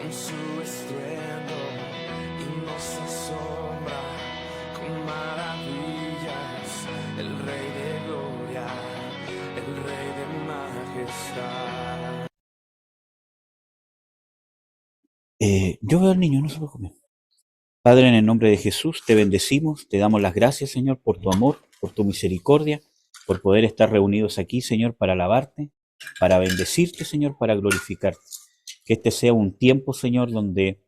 con su estruendo y nos asombra con maravillas. El Rey de gloria, el Rey de majestad. Yo veo al niño, no se preocupe. Padre, en el nombre de Jesús, te bendecimos, te damos las gracias, Señor, por tu amor, por tu misericordia, por poder estar reunidos aquí, Señor, para alabarte, para bendecirte, Señor, para glorificarte. Que este sea un tiempo, Señor, donde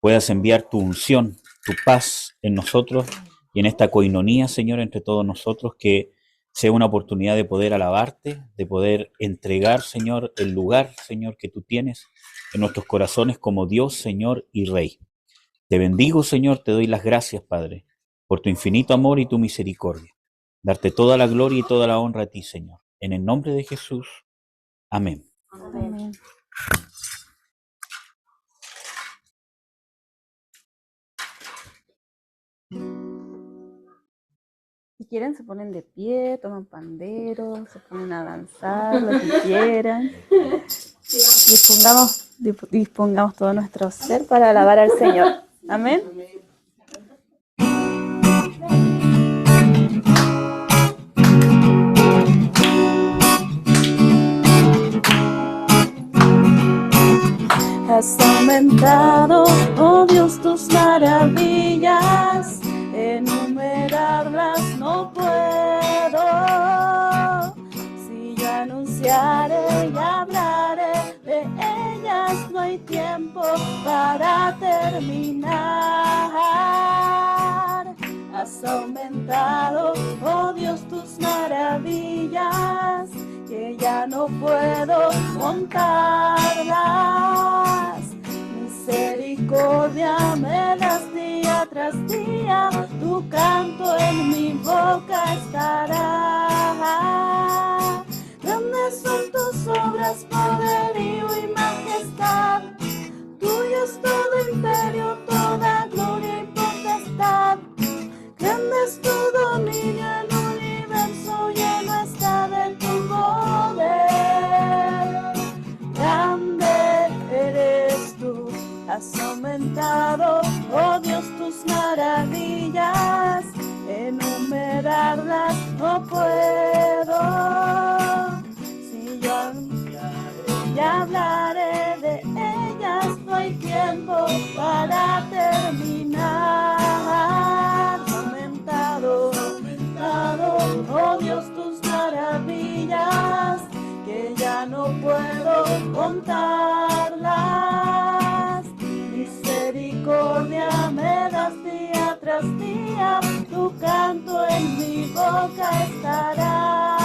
puedas enviar tu unción, tu paz en nosotros y en esta coinonía, Señor, entre todos nosotros, que sea una oportunidad de poder alabarte, de poder entregar, Señor, el lugar, Señor, que tú tienes en nuestros corazones como Dios, Señor y Rey. Te bendigo, Señor, te doy las gracias, Padre, por tu infinito amor y tu misericordia. Darte toda la gloria y toda la honra a ti, Señor. En el nombre de Jesús. Amén. Amén. Si quieren se ponen de pie, toman pandero, se ponen a danzar, lo que quieran. Dispongamos todo nuestro ser para alabar al Señor. Amén. Has aumentado, oh Dios, tus maravillas, enumerarlas no puedo. Si yo anunciaré y hablaré de ellas, no hay tiempo para terminar. Has aumentado, oh Dios, tus maravillas, que ya no puedo contarlas. Misericordia me das día tras día, tu canto en mi boca estará. Grandes son tus obras, poderío y majestad, tuyo es todo imperio, toda gloria y potestad. Grande es tu dominio, el universo lleno está de tu poder. Grande eres tú, has aumentado, oh Dios, tus maravillas, enumerarlas no puedo. Si yo anunciaré y hablaré de ellas, no hay tiempo para terminar. Oh Dios, tus maravillas, que ya no puedo contarlas. Misericordia me das día tras día, tu canto en mi boca estará.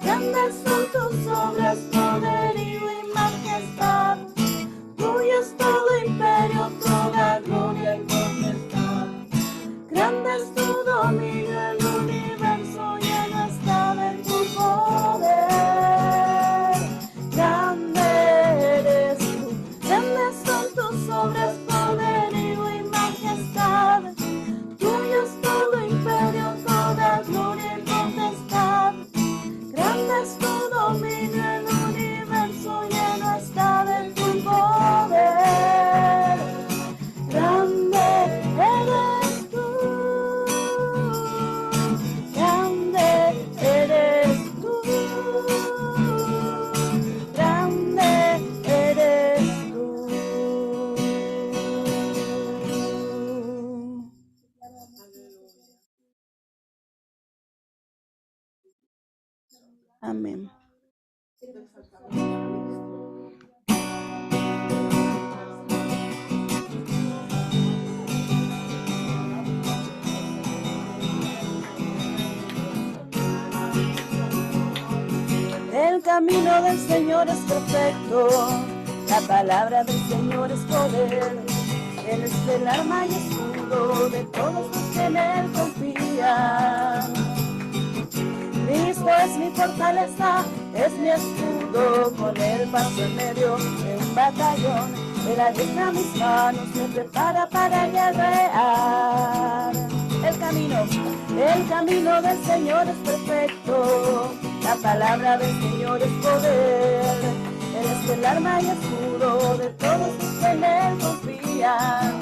Grandes son tus obras, poderío y majestad, tuyo es todo imperio, toda gloria y potestad. Grande es tu dominio, el universo lleno está de tu poder. Grande eres tú, grandes son tus obras, poderío y majestad, tuyo es todo imperio, toda gloria y potestad. Grande es tu dominio, el universo lleno está de tu poder. Grande eres tú, grande eres tú, grande eres tú. Amén. El camino del Señor es perfecto, la palabra del Señor es poder. Él es el arma y escudo de todos los que en Él confían. Cristo es mi fortaleza, es mi escudo, con Él paso en medio de un batallón. Él adiestra mis manos, me prepara para guerrear. El camino del Señor es perfecto, la palabra del Señor es poder. Él es el arma y escudo de todos los que en él confían.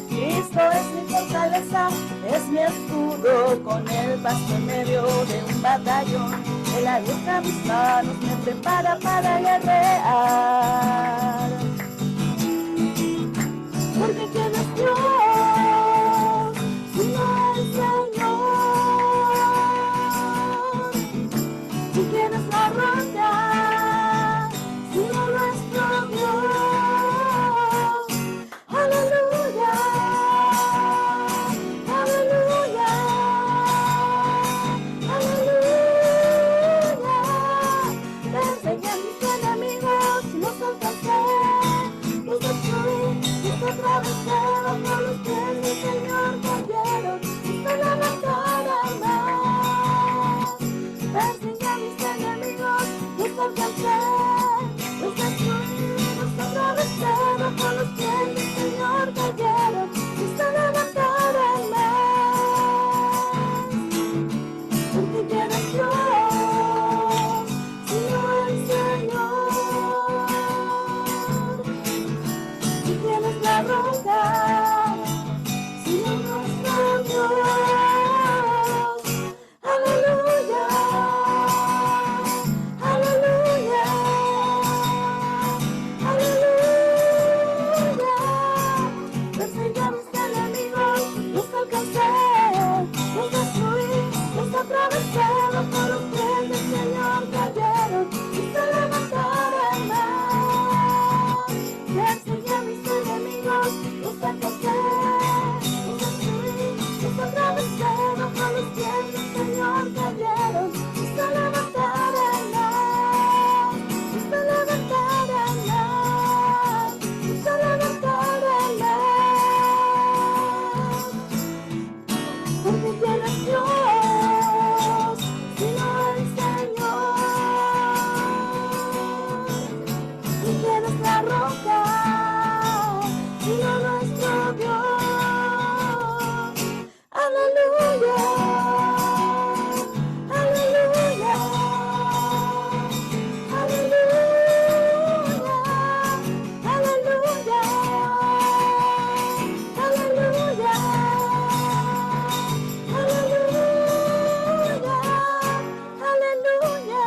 Cristo es mi fortaleza, es mi escudo, con él paso en medio de un batallón. Él aguja mis manos, me prepara para guerrear. Porque ¿quién es Dios sino el Señor? ¿Y quién es la roca sino nuestro Dios? Aleluya, aleluya, aleluya. Perseguí a mis enemigos y los alcancé, los destruí, los atravesé bajo los pies del Señor cayeron y se levantaron más. Perseguí a mis enemigos, los alcancé, los destruí, los atravesé bajo los pies del Señor cayeron y se levantaron más. Porque ¿quién es Dios sino el Señor? ¿Y quién es la roca sino nuestro Dios? Aleluya, aleluya, aleluya. Perseguí a mis enemigos, los alcancé, los destruí, los atravesé bajo los pies del Señor cayeron y se levantaron más. Perseguí a mis enemigos, los alcancé, los destruí, los atravesé bajo los pies del Señor cayeron y se levantaron más, y se levantaron más, y se levantaron más. Porque ¿quién es Dios sino el Señor? ¿Y quién es la roca sino nuestro Dios? Aleluya, aleluya, aleluya, aleluya, aleluya, aleluya, aleluya.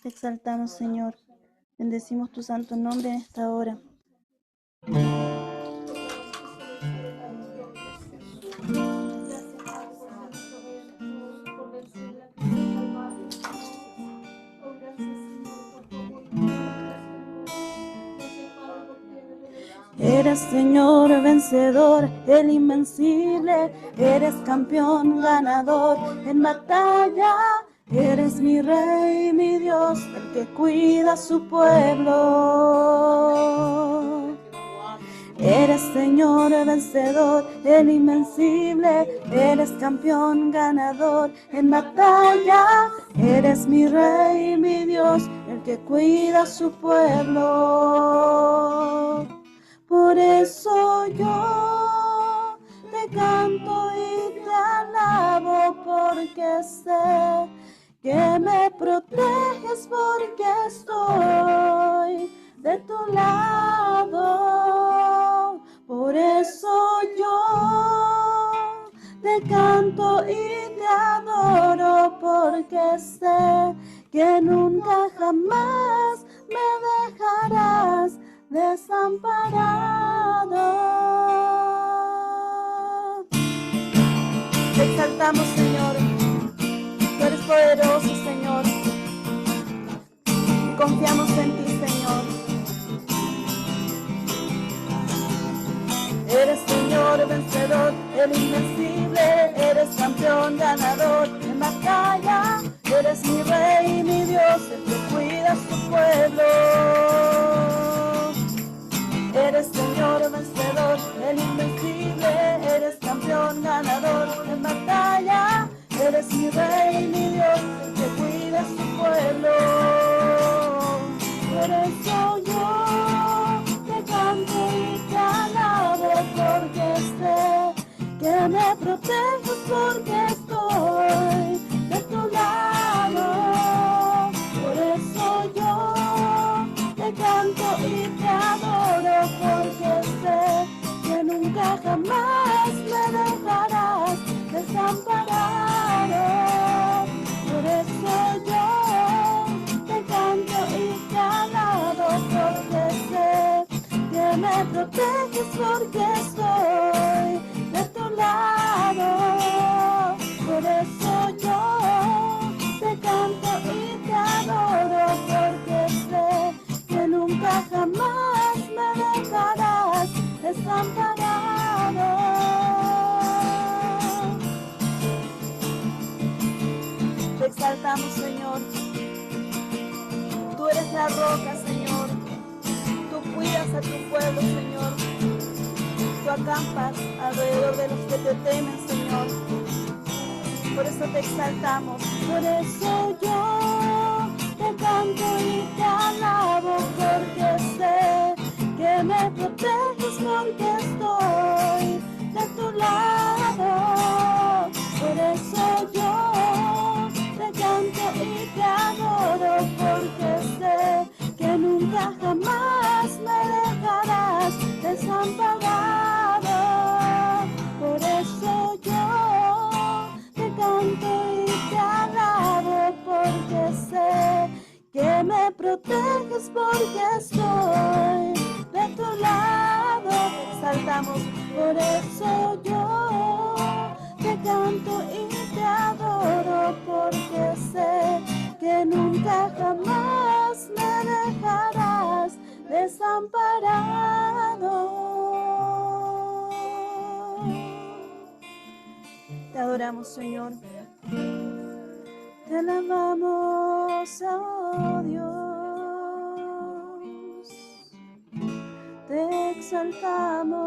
Te exaltamos, Señor. Bendecimos tu santo nombre en esta hora. Eres Señor vencedor, el invencible, eres campeón ganador en batalla. Eres mi Rey, mi Dios, el que cuida a su pueblo. Eres Señor vencedor, el invencible, eres campeón ganador en batalla. Eres mi Rey, mi Dios, el que cuida a su pueblo. Por eso yo te canto y te alabo, porque sé que me proteges, porque estoy de tu lado. Por eso yo te canto y te adoro, porque sé que nunca jamás me dejarás desamparado. Te exaltamos, Señor. Tú eres poderoso, Señor. Y confiamos en ti, Señor. Eres Señor vencedor, el invencible, eres campeón ganador en batalla. Eres mi Rey, mi Dios, el que cuida a su pueblo. Eres Señor vencedor, el invencible, eres campeón ganador en batalla. Eres mi Rey, mi Dios, el que cuida a su pueblo. Por eso yo te proteges porque estoy de tu lado. Por eso yo te canto y te adoro, porque sé que nunca jamás me dejarás desamparado. Por eso yo te canto y te alabo, porque sé que me proteges porque estoy de tu lado. Por eso yo te canto y te adoro, porque sé que nunca jamás me dejarás desamparado. Te exaltamos, Señor. Tú eres la roca, Señor. Tú cuidas a tu pueblo, Señor. Tú acampas alrededor de los que te temen, Señor. Por eso te exaltamos. Por eso yo te canto y te alabo, porque sé que me proteges porque estoy de tu lado. Por eso yo te canto y te adoro, porque sé que nunca jamás me dejarás desamparado. Por eso yo te canto y te alabo, porque sé que me proteges porque estoy de tu lado. Saltamos. Por eso yo te canto y te adoro, porque sé que nunca jamás me dejarás desamparado. Te adoramos, Señor. Te alabamos, oh Dios. Te exaltamos.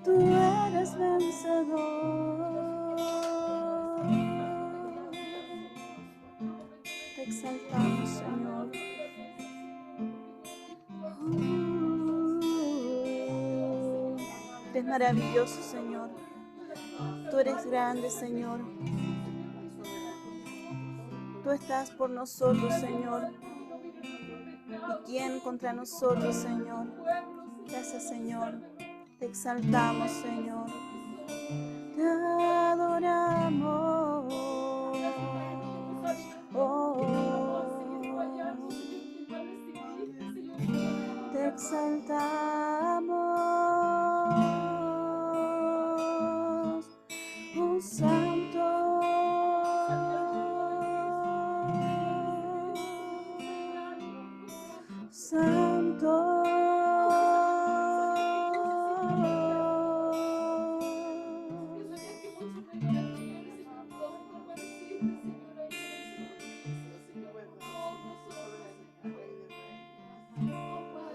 Tú eres vencedor. Te exaltamos, Señor. Eres maravilloso, Señor. Tú eres grande, Señor. Tú estás por nosotros, Señor. ¿Y quién contra nosotros, Señor? Gracias, Señor. Te exaltamos, Señor. Te adoramos. Te exaltamos. Oh, Santo. Santo.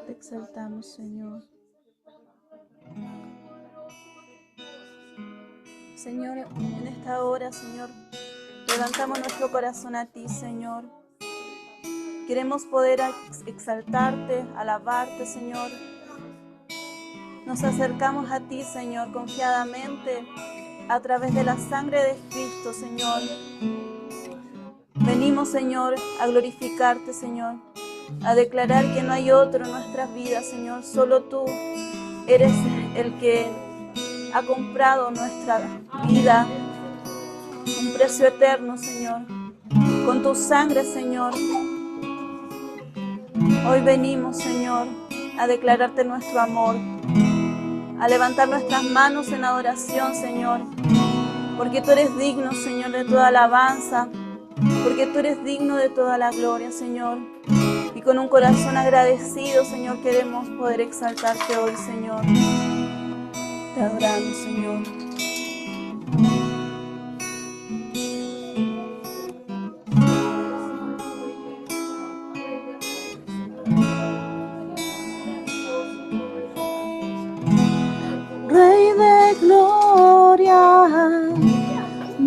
Te exaltamos, Señor. Señor, en esta hora, Señor, levantamos nuestro corazón a ti, Señor. Queremos poder exaltarte, alabarte, Señor. Nos acercamos a ti, Señor, confiadamente a través de la sangre de Cristo, Señor. Venimos, Señor, a glorificarte, Señor, a declarar que no hay otro en nuestras vidas, Señor. Solo tú eres el que ha comprado nuestra vida, un precio eterno, Señor, con tu sangre, Señor. Hoy venimos, Señor, a declararte nuestro amor, a levantar nuestras manos en adoración, Señor, porque tú eres digno, Señor, de toda alabanza, porque tú eres digno de toda la gloria, Señor. Y con un corazón agradecido, Señor, queremos poder exaltarte hoy, Señor. Te adoramos, Señor. Rey de gloria,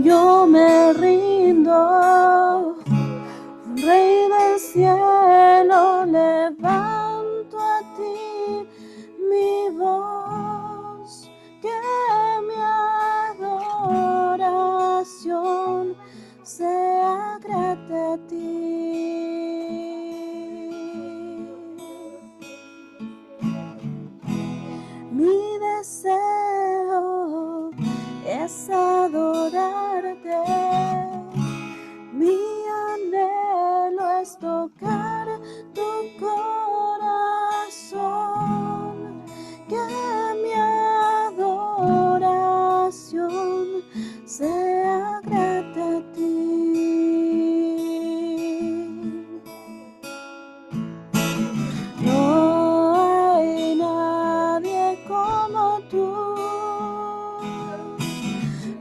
yo me rindo. Rey del cielo, levanto a ti mi voz. ti. Mi deseo es adorarte, mi anhelo es tocar tu corazón, que mi adoración sea grata a ti. No hay nadie como tú,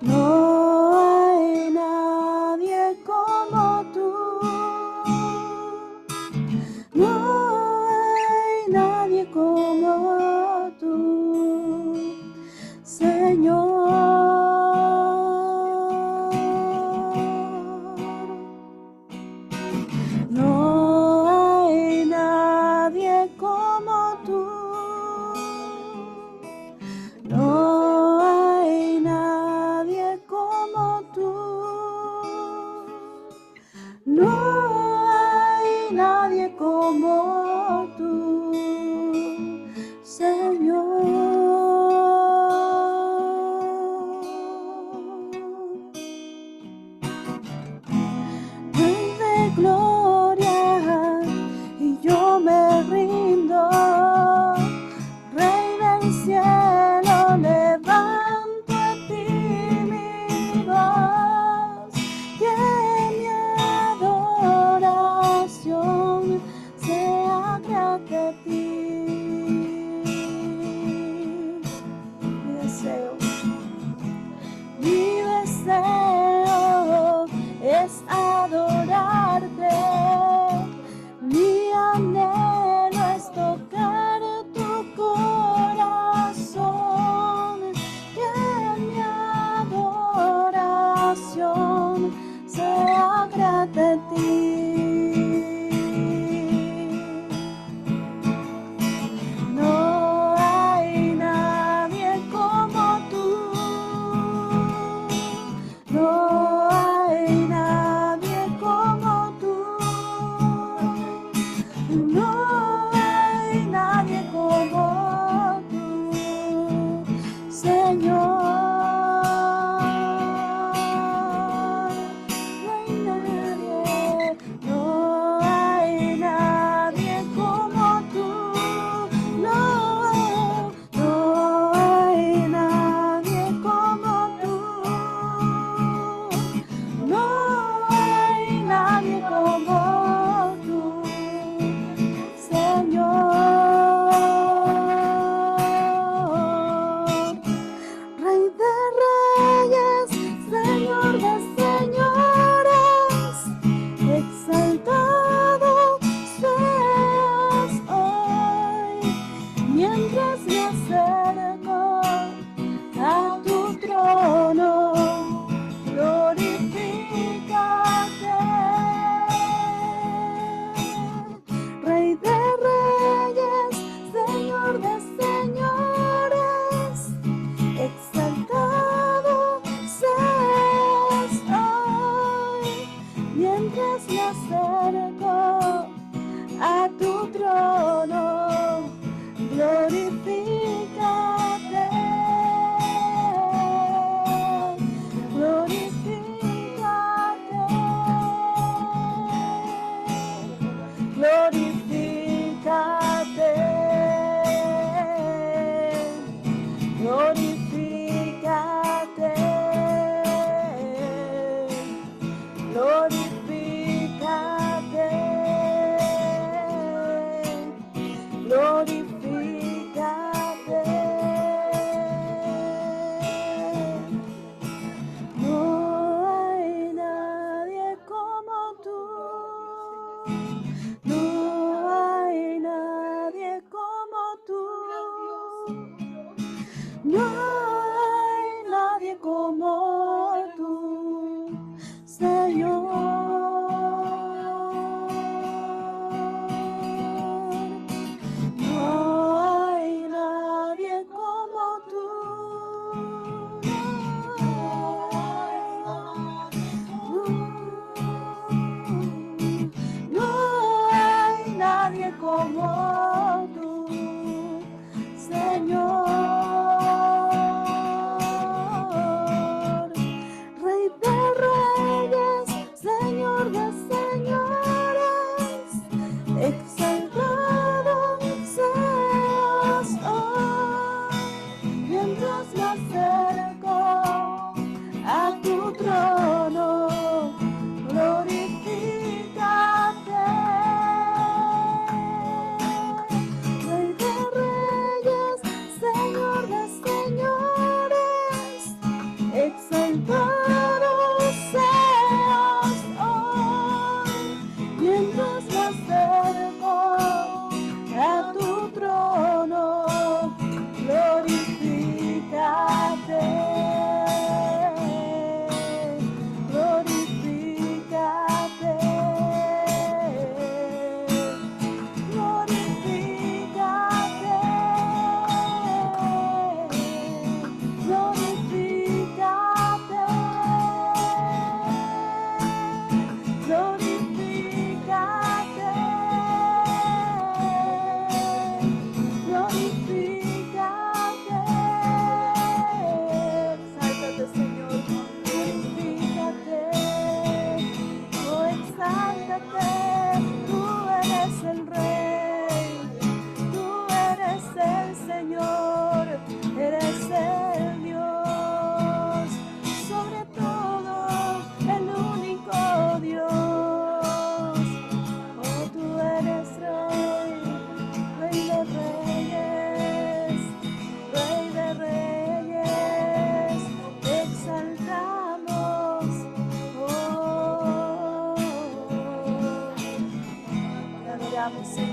no hay nadie como tú, no hay nadie como tú, Señor. No hay nadie como tú, no hay nadie como tú, no hay nadie como tú, Señor. Rey de gloria, y yo me rindo, Rey del cielo, levanto a ti mi voz, que mi adoración sea grata a ti. Mi deseo es adorarte, mi anhelo es tocar tu corazón, que mi adoración sea grata a ti. No hay nadie como tú, no hay nadie como tú, no hay nadie como tú, Señor. No hay nadie como tú, no hay nadie como tú, no hay nadie como tú, Señor. Rey de reyes, Señor de señores, exaltado seas hoy, mientras me acerco a tu trono, glorifícate. Rey de reyes, Señor de señores, exaltado seas hoy, mientras me acerco a tu trono, glorifícate, glorifícate, glorifícate, glorifícate, glorifícate,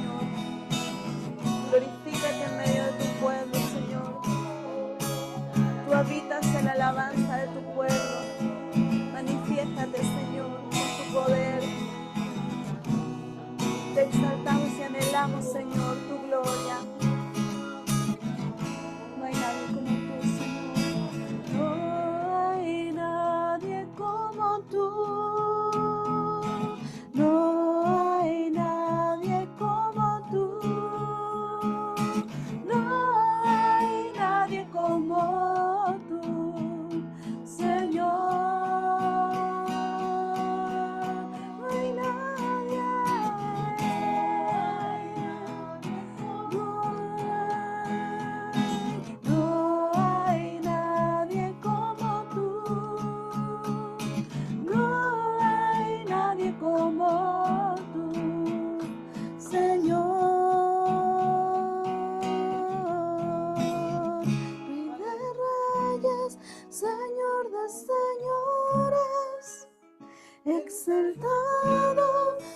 Señor. Glorifícate en medio de tu pueblo, Señor. Tú habitas en la alabanza de tu pueblo. Manifiéstate, Señor, con tu poder. Te exaltamos y anhelamos, Señor, tu gloria. No hay nadie como tú, Señor. No hay nadie como tú. No hay nadie como tú. No hay nadie como tú, Señor. No hay nadie. No hay nadie como tú. No hay nadie como tú, Señor. Rey de reyes, Señor de señores, exaltado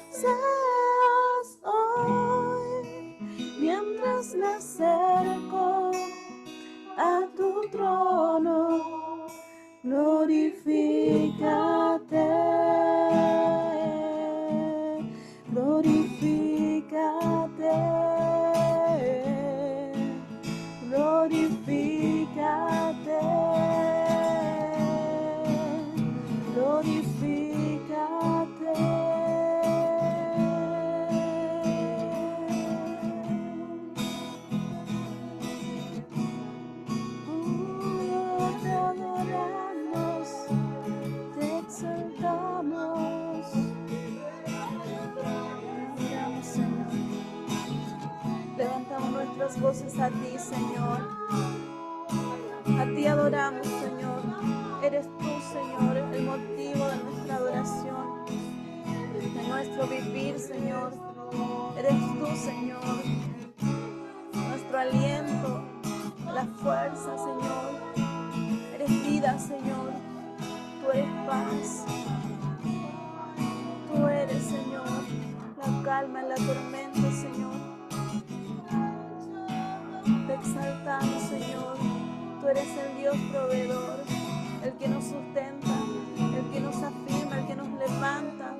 seas hoy. Mientras me acerco a tu trono, glorifícate, glorifícate, glorifícate, glorifícate. Te adoramos, te exaltamos. Te adoramos, Señor. Levantamos nuestras voces a ti, Señor. A ti adoramos, Señor. Eres tú, Señor, el motivo de nuestra adoración, de nuestro vivir, Señor. Eres tú, Señor, nuestro aliento, la fuerza, Señor. Eres vida, Señor. Tú eres paz. Tú eres, Señor, la calma en la tormenta, Señor. Te exaltamos, Señor. Tú eres el Dios proveedor, el que nos sustenta, el que nos afirma, el que nos levanta,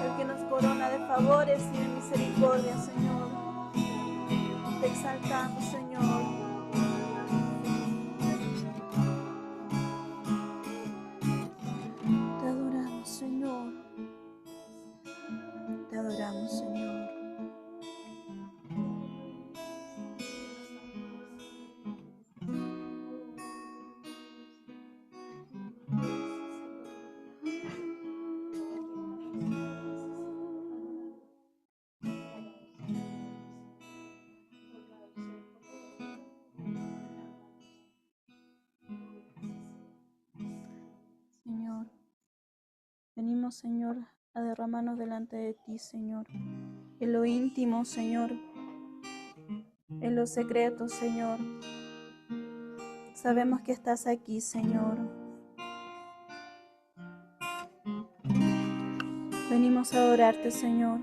el que nos corona de favores y de misericordia, Señor. Te exaltamos, Señor. Te adoramos, Señor. Te adoramos, Señor. Señor, venimos, Señor, a derramarnos delante de ti, Señor, en lo íntimo, Señor, en lo secreto, Señor. Sabemos que estás aquí, Señor. Venimos a adorarte, Señor.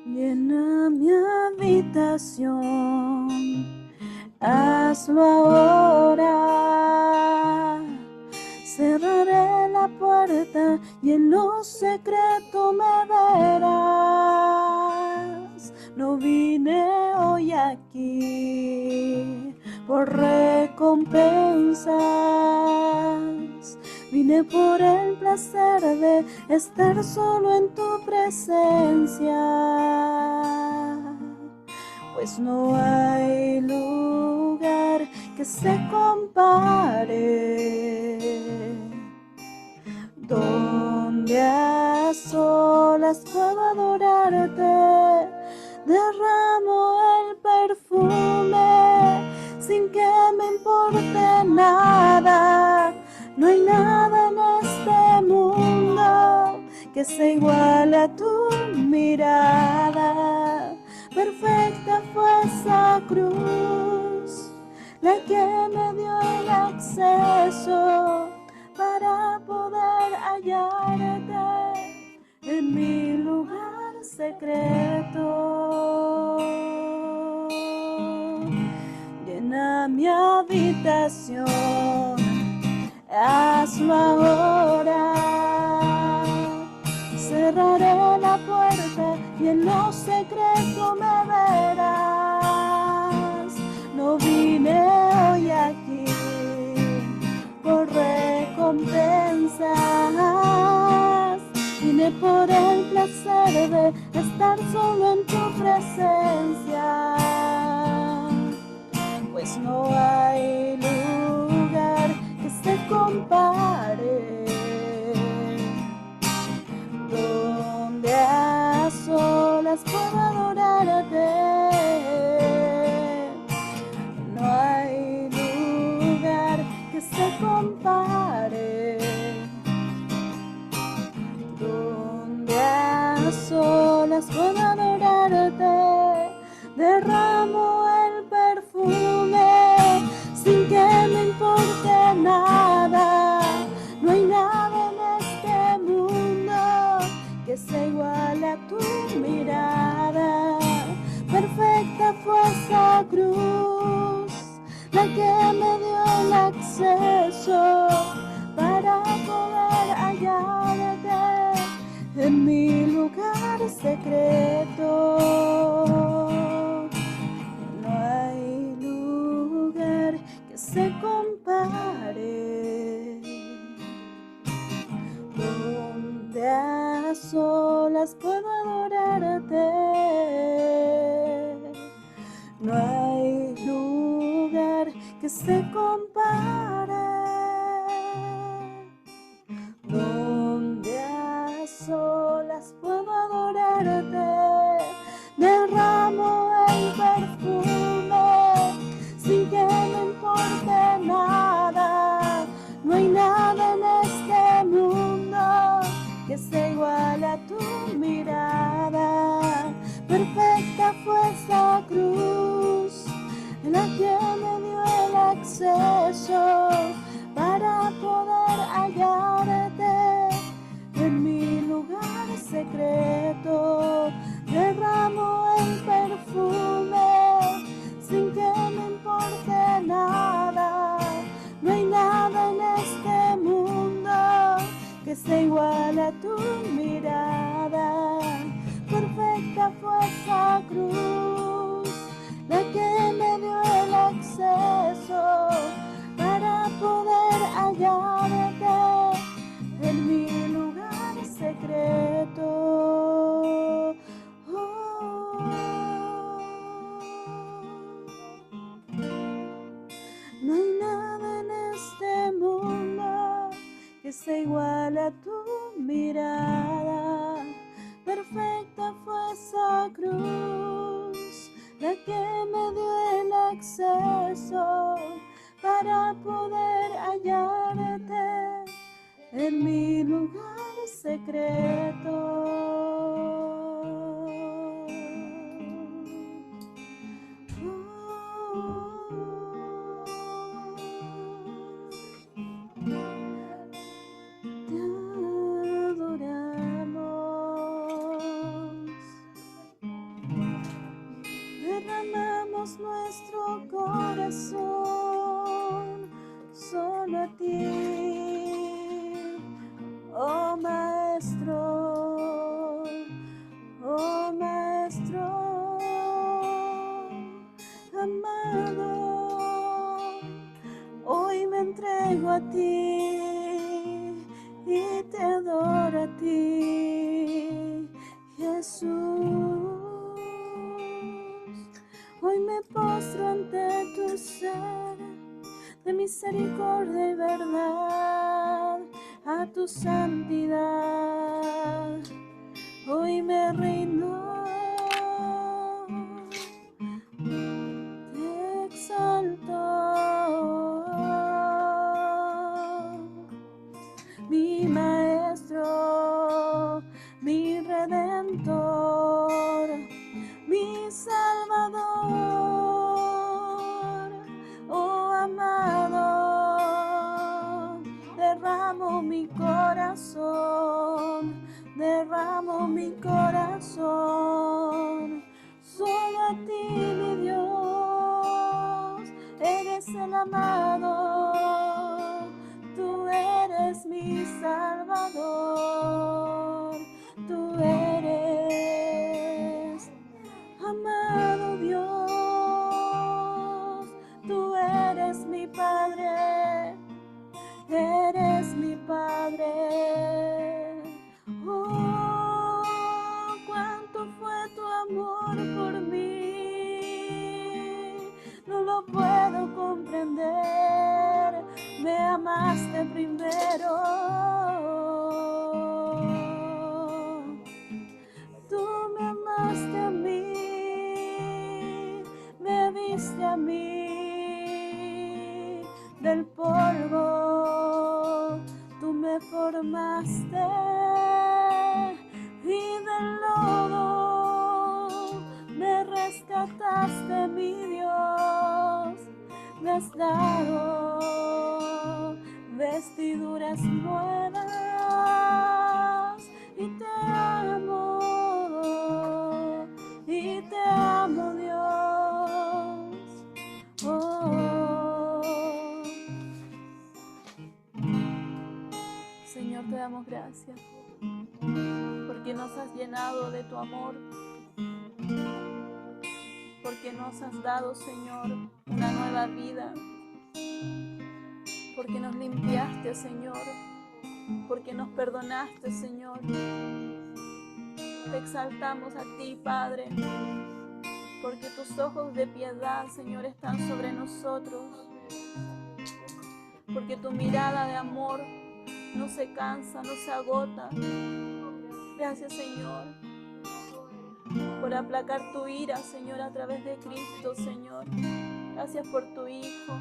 Llena mi habitación, hazlo ahora. Cerraré la puerta y en lo secreto me verás. No vine hoy aquí por recompensas. Vine por el placer de estar solo en tu presencia, pues no hay lugar que se compare, donde a solas puedo adorarte. Derramo el perfume sin que me importe nada. No hay nada en este mundo que se iguale a tu mirada. Perfecta fue esa cruz la que me dio el acceso para poder hallarte en mi lugar secreto. Llena mi habitación, hazlo ahora. Cerraré la puerta y en lo secreto me verás. No vine hoy aquí por recompensas, vine por el placer de estar solo en tu presencia. Pues no hay lugar que se compare, donde a solas puedo adorarte. No hay lugar que se compare, donde a solas puedo adorarte. Derramo el perfume sin que me importe nada. No hay nada en este mundo que se iguale a tu mirada. Perfecta fue esa cruz, la que me dio el acceso para poder hallarte en mi lugar secreto. No hay lugar que se compare, donde a solas puedo adorarte. No hay lugar que se compare, donde a solas puedo adorarte. Derramo el perfume sin que me importe nada. No hay nada en este mundo que se iguale a tu mirada. Perfecta fue esa cruz, la que me dio el acceso para poder hallarte en mi lugar secreto. Derramo el perfume sin que me importe nada. No hay nada en este mundo que se iguale a tu mirada. Perfecta fue esa cruz, la que me dio el acceso para poder hallarte en mi lugar secreto. No hay nada en este mundo que se iguale a tu mirada. Perfecta fue esa cruz, la que me dio el acceso para poder hallarte en mi lugar secreto. Te adoramos, derramamos nuestro corazón solo a ti, oh Maestro, amado. Hoy me entrego a ti y te adoro a ti, Jesús. Hoy me postro ante tu ser de misericordia y verdad, a tu santidad. Hoy me rindo, te exalto, mi Maestro, mi Redentor, mi Salvador. Oh, corazón, derramo mi corazón. Solo a ti, mi Dios, eres el amado, tú eres mi Salvador, tú eres amado Dios, tú eres mi Padre, eres mi Padre. Oh, cuánto fue tu amor por mí, no lo puedo comprender, me amaste primero. Tú me amaste a mí, me diste a mí del polvo, tú me formaste y del lodo me rescataste, mi Dios, me has dado vestiduras nuevas y te amo Dios. Oh, Señor, te damos gracias porque nos has llenado de tu amor, porque nos has dado, Señor, una nueva vida, porque nos limpiaste, Señor, porque nos perdonaste, Señor. Te exaltamos a ti, Padre, porque tus ojos de piedad, Señor, están sobre nosotros, porque tu mirada de amor no se cansa, no se agota. Gracias, Señor, por aplacar tu ira, Señor, a través de Cristo, Señor. Gracias por tu Hijo,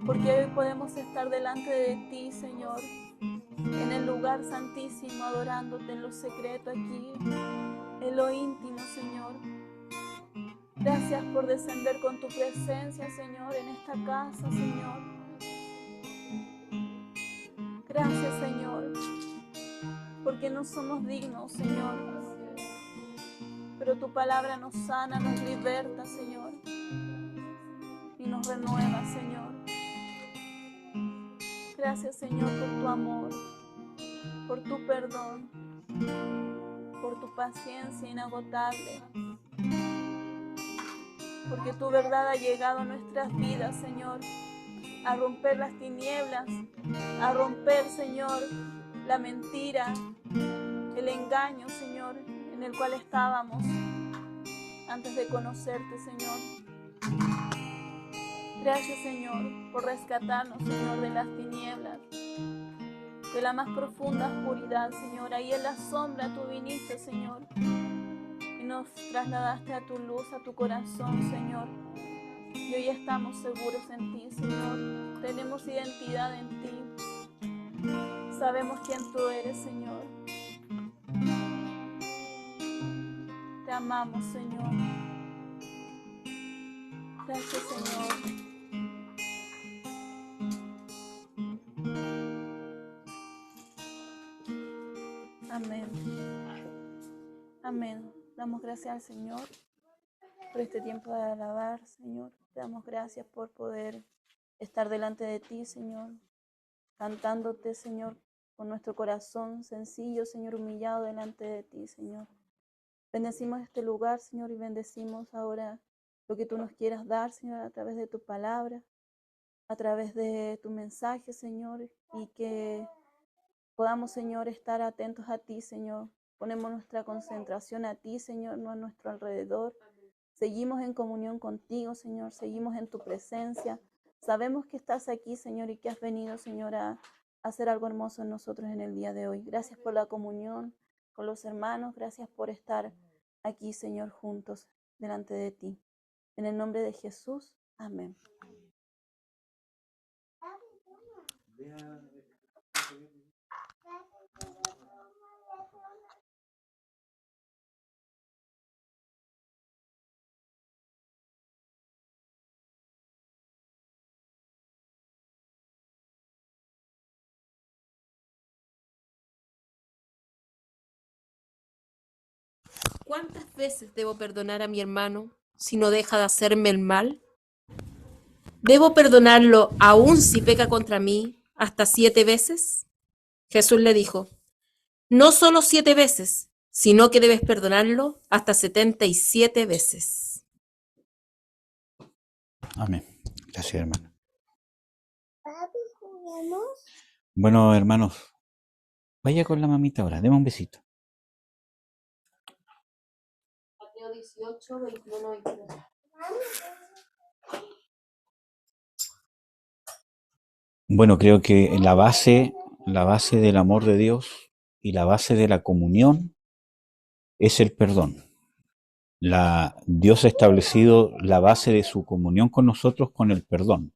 porque hoy podemos estar delante de ti, Señor, en el lugar santísimo, adorándote en lo secreto aquí, en lo íntimo, Señor. Gracias por descender con tu presencia, Señor, en esta casa, Señor. Gracias, Señor, porque no somos dignos, Señor, pero tu palabra nos sana, nos liberta, Señor, y nos renueva, Señor. Gracias, Señor, por tu amor, por tu perdón, por tu paciencia inagotable, porque tu verdad ha llegado a nuestras vidas, Señor, a romper las tinieblas, a romper, Señor, la mentira, el engaño, Señor, en el cual estábamos antes de conocerte, Señor. Gracias, Señor, por rescatarnos, Señor, de las tinieblas, de la más profunda oscuridad, Señor. Ahí en la sombra tú viniste, Señor, y nos trasladaste a tu luz, a tu corazón, Señor. Y hoy estamos seguros en ti, Señor. Tenemos identidad en ti. Sabemos quién tú eres, Señor. Te amamos, Señor. Gracias, Señor. Amén. Amén. Damos gracias al Señor por este tiempo de alabar, Señor. Te damos gracias por poder estar delante de ti, Señor, cantándote, Señor, con nuestro corazón sencillo, Señor, humillado delante de ti, Señor. Bendecimos este lugar, Señor, y bendecimos ahora lo que tú nos quieras dar, Señor, a través de tu palabra, a través de tu mensaje, Señor, y que podamos, Señor, estar atentos a ti, Señor. Ponemos nuestra concentración a ti, Señor, no a nuestro alrededor. Seguimos en comunión contigo, Señor, seguimos en tu presencia. Sabemos que estás aquí, Señor, y que has venido, Señor, a hacer algo hermoso en nosotros en el día de hoy. Gracias por la comunión con los hermanos, gracias por estar aquí, Señor, juntos delante de ti. En el nombre de Jesús, amén. ¿Cuántas veces debo perdonar a mi hermano si no deja de hacerme el mal? ¿Debo perdonarlo aún si peca contra mí hasta 7 veces? Jesús le dijo, no solo 7 veces, sino que debes perdonarlo hasta 77 veces. Amén. Gracias, hermano. Bueno, hermanos, vaya con la mamita ahora, deme un besito. Mateo 18, 21, 22. Bueno, creo que la base del amor de Dios y la base de la comunión es el perdón. Dios ha establecido la base de su comunión con nosotros con el perdón.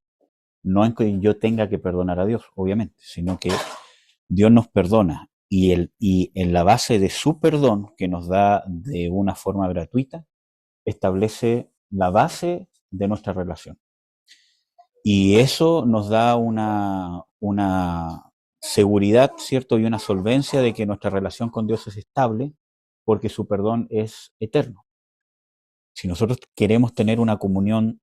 No en que yo tenga que perdonar a Dios, obviamente, sino que Dios nos perdona y en la base de su perdón, que nos da de una forma gratuita, establece la base de nuestra relación. Y eso nos da una seguridad, ¿cierto? Y una solvencia de que nuestra relación con Dios es estable porque su perdón es eterno. Si nosotros queremos tener una comunión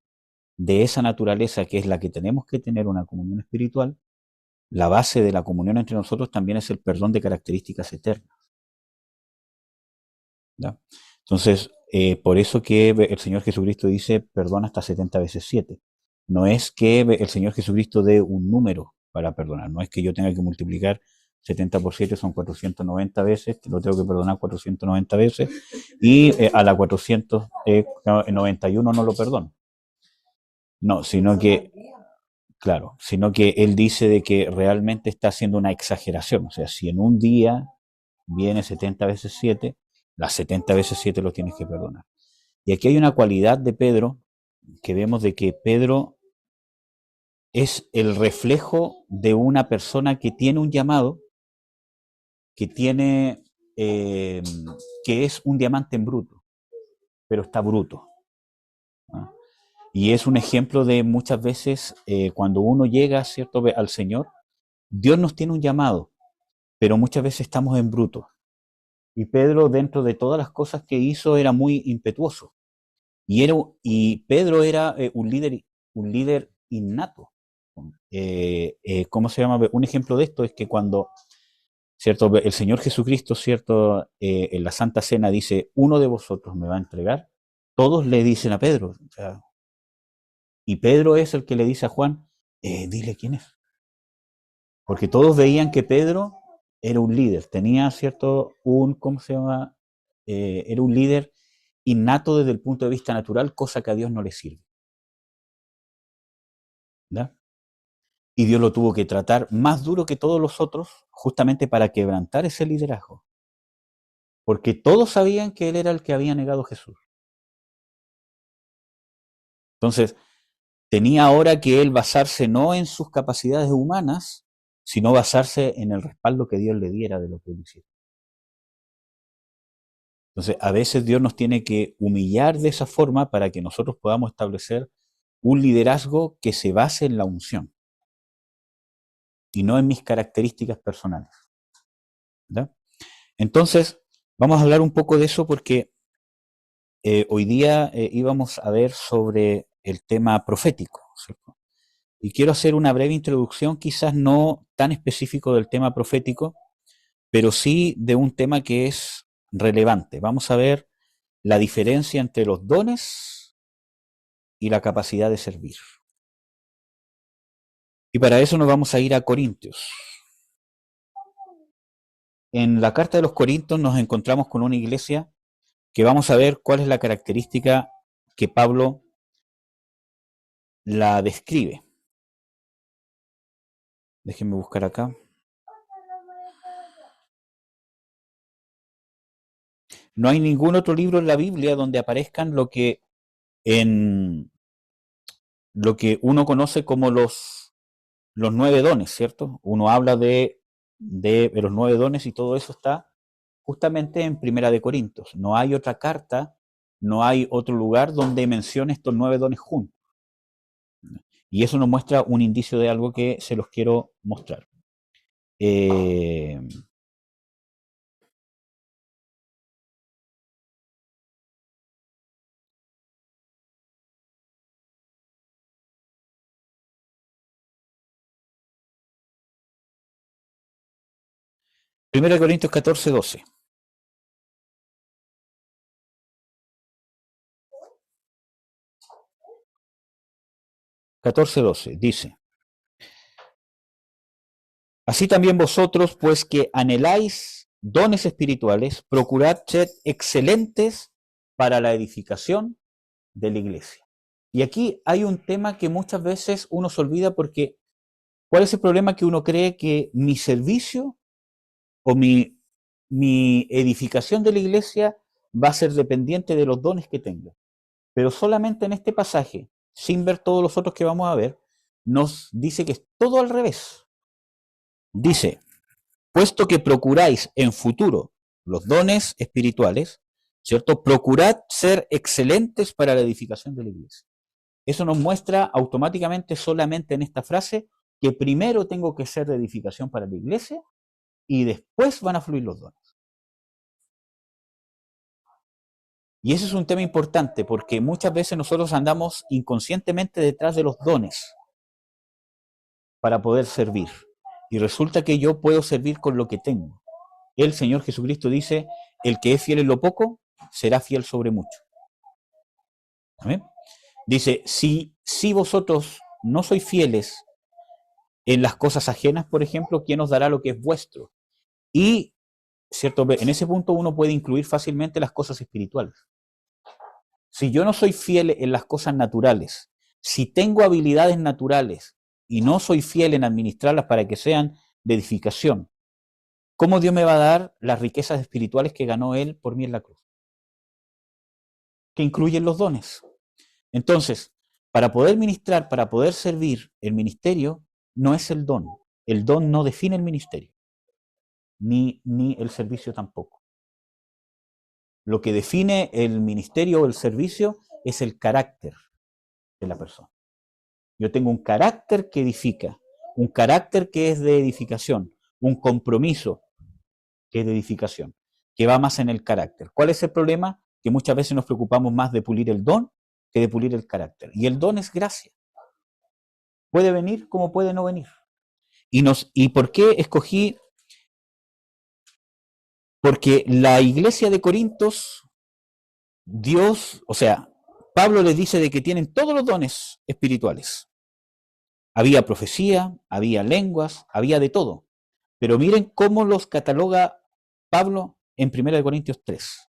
de esa naturaleza, que es la que tenemos que tener, una comunión espiritual, la base de la comunión entre nosotros también es el perdón de características eternas. ¿Ya? Entonces, por eso que el Señor Jesucristo dice, perdona hasta 70 veces 7. No es que el Señor Jesucristo dé un número para perdonar, no es que yo tenga que multiplicar 70 por 7, son 490 veces, lo tengo que perdonar 490 veces, y a la 491 no lo perdono. No, sino que, claro, sino que Él dice de que realmente está haciendo una exageración. O sea, si en un día viene 70 veces 7, las 70 veces 7 lo tienes que perdonar. Y aquí hay una cualidad de Pedro, que vemos de que Pedro es el reflejo de una persona que tiene un llamado, que tiene, que es un diamante en bruto, pero está bruto. ¿Ah? Y es un ejemplo de muchas veces cuando uno llega, ¿cierto?, al Señor, Dios nos tiene un llamado, pero muchas veces estamos en bruto. Y Pedro, dentro de todas las cosas que hizo, era muy impetuoso. Y Pedro era un líder innato. ¿Cómo se llama? Un ejemplo de esto es que cuando, ¿cierto?, el Señor Jesucristo, ¿cierto?, en la Santa Cena dice, uno de vosotros me va a entregar, todos le dicen a Pedro. O sea, y Pedro es el que le dice a Juan, dile quién es. Porque todos veían que Pedro era un líder, tenía, ¿cierto?, ¿cómo se llama? Era un líder innato desde el punto de vista natural, cosa que a Dios no le sirve. ¿Ya? Y Dios lo tuvo que tratar más duro que todos los otros, justamente para quebrantar ese liderazgo. Porque todos sabían que él era el que había negado a Jesús. Entonces, tenía ahora que él basarse no en sus capacidades humanas, sino basarse en el respaldo que Dios le diera de lo que él hiciera. Entonces, a veces Dios nos tiene que humillar de esa forma para que nosotros podamos establecer un liderazgo que se base en la unción y no en mis características personales. ¿Ya? Entonces, vamos a hablar un poco de eso porque hoy día íbamos a ver sobre el tema profético, ¿cierto? Y quiero hacer una breve introducción, quizás no tan específico del tema profético, pero sí de un tema que es relevante. Vamos a ver la diferencia entre los dones y la capacidad de servir. Y para eso nos vamos a ir a Corintios. En la carta de los Corintios nos encontramos con una iglesia que vamos a ver cuál es la característica que Pablo la describe. Déjenme buscar acá. No hay ningún otro libro en la Biblia donde aparezcan lo que uno conoce como los 9 dones, ¿cierto? Uno habla de los 9 dones y todo eso está justamente en Primera de Corintios. No hay otra carta, no hay otro lugar donde mencione estos 9 dones juntos. Y eso nos muestra un indicio de algo que se los quiero mostrar. 1 Corintios 14, 12. Dice: así también vosotros, pues que anheláis dones espirituales, procurad ser excelentes para la edificación de la iglesia. Y aquí hay un tema que muchas veces uno se olvida porque ¿cuál es el problema? Que uno cree que mi servicio o mi edificación de la iglesia va a ser dependiente de los dones que tenga. Pero solamente en este pasaje, sin ver todos los otros que vamos a ver, nos dice que es todo al revés. Dice: puesto que procuráis en futuro los dones espirituales, ¿cierto? Procurad ser excelentes para la edificación de la iglesia. Eso nos muestra automáticamente solamente en esta frase que primero tengo que ser de edificación para la iglesia y después van a fluir los dones. Y ese es un tema importante porque muchas veces nosotros andamos inconscientemente detrás de los dones para poder servir. Y resulta que yo puedo servir con lo que tengo. El Señor Jesucristo dice: el que es fiel en lo poco, será fiel sobre mucho. ¿Amén? Dice: si vosotros no sois fieles en las cosas ajenas, por ejemplo, ¿quién os dará lo que es vuestro? Y, ¿cierto? En ese punto uno puede incluir fácilmente las cosas espirituales. Si yo no soy fiel en las cosas naturales, si tengo habilidades naturales y no soy fiel en administrarlas para que sean de edificación, ¿cómo Dios me va a dar las riquezas espirituales que ganó Él por mí en la cruz? Que incluyen los dones. Entonces, para poder ministrar, para poder servir, el ministerio no es el don. El don no define el ministerio, ni el servicio tampoco. Lo que define el ministerio o el servicio es el carácter de la persona. Yo tengo un carácter que edifica, un carácter que es de edificación, un compromiso que es de edificación, que va más en el carácter. ¿Cuál es el problema? Que muchas veces nos preocupamos más de pulir el don que de pulir el carácter. Y el don es gracia. Puede venir como puede no venir. ¿Y por qué escogí? Porque la iglesia de Corintios, Dios, o sea, Pablo les dice de que tienen todos los dones espirituales. Había profecía, había lenguas, había de todo. Pero miren cómo los cataloga Pablo en 1 Corintios 3.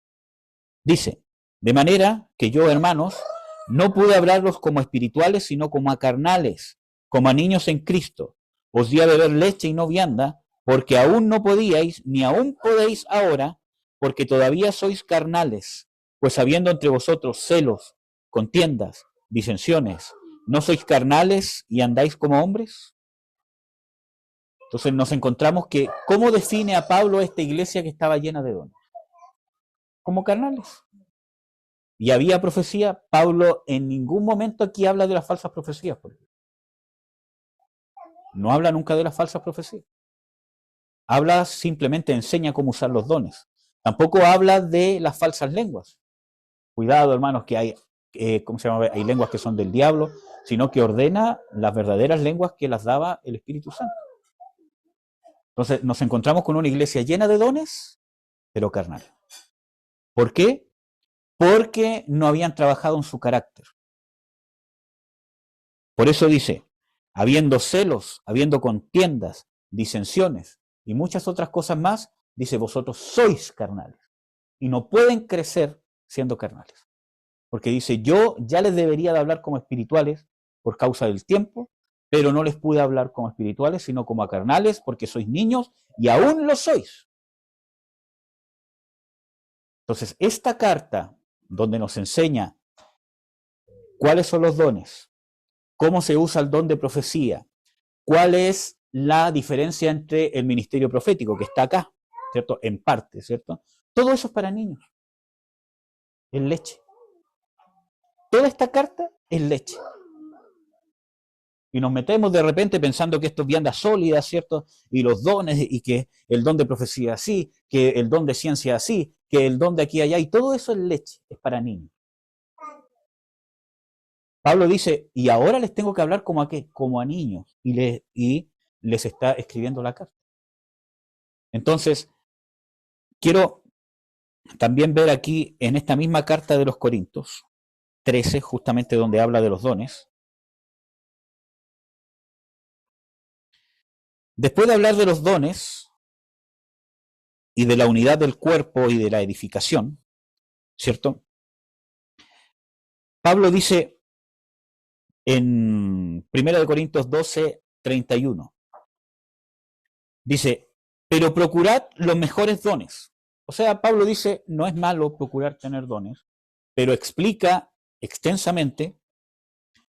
Dice: de manera que yo, hermanos, no pude hablarlos como espirituales, sino como a carnales, como a niños en Cristo. Os di a beber leche y no vianda, porque aún no podíais, ni aún podéis ahora, porque todavía sois carnales, pues habiendo entre vosotros celos, contiendas, disensiones, ¿no sois carnales y andáis como hombres? Entonces nos encontramos que, ¿cómo define a Pablo esta iglesia que estaba llena de dones? Como carnales. Y había profecía. Pablo en ningún momento aquí habla de las falsas profecías. No habla nunca de las falsas profecías. Habla simplemente, enseña cómo usar los dones. Tampoco habla de las falsas lenguas. Cuidado, hermanos, que hay, hay lenguas que son del diablo, sino que ordena las verdaderas lenguas que las daba el Espíritu Santo. Entonces nos encontramos con una iglesia llena de dones, pero carnal. ¿Por qué? Porque no habían trabajado en su carácter. Por eso dice: habiendo celos, habiendo contiendas, disensiones y muchas otras cosas más, dice: vosotros sois carnales y no pueden crecer siendo carnales. Porque dice: yo ya les debería de hablar como espirituales por causa del tiempo, pero no les pude hablar como espirituales, sino como a carnales, porque sois niños y aún lo sois. Entonces, esta carta, donde nos enseña cuáles son los dones, cómo se usa el don de profecía, cuál es la diferencia entre el ministerio profético, que está acá, ¿cierto? En parte, ¿cierto? Todo eso es para niños. Es leche. Toda esta carta es leche. Y nos metemos de repente pensando que esto es vianda sólida, ¿cierto? Y los dones, y que el don de profecía así, que el don de ciencia así, que el don de aquí y allá, y todo eso es leche, es para niños. Pablo dice: y ahora les tengo que hablar como a qué, como a niños, y les está escribiendo la carta. Entonces, quiero también ver aquí en esta misma carta de los Corintios 13, justamente donde habla de los dones. Después de hablar de los dones y de la unidad del cuerpo y de la edificación, ¿cierto? Pablo dice en 1 Corintios 12, 31, dice, pero procurad los mejores dones. O sea, Pablo dice, no es malo procurar tener dones, pero explica extensamente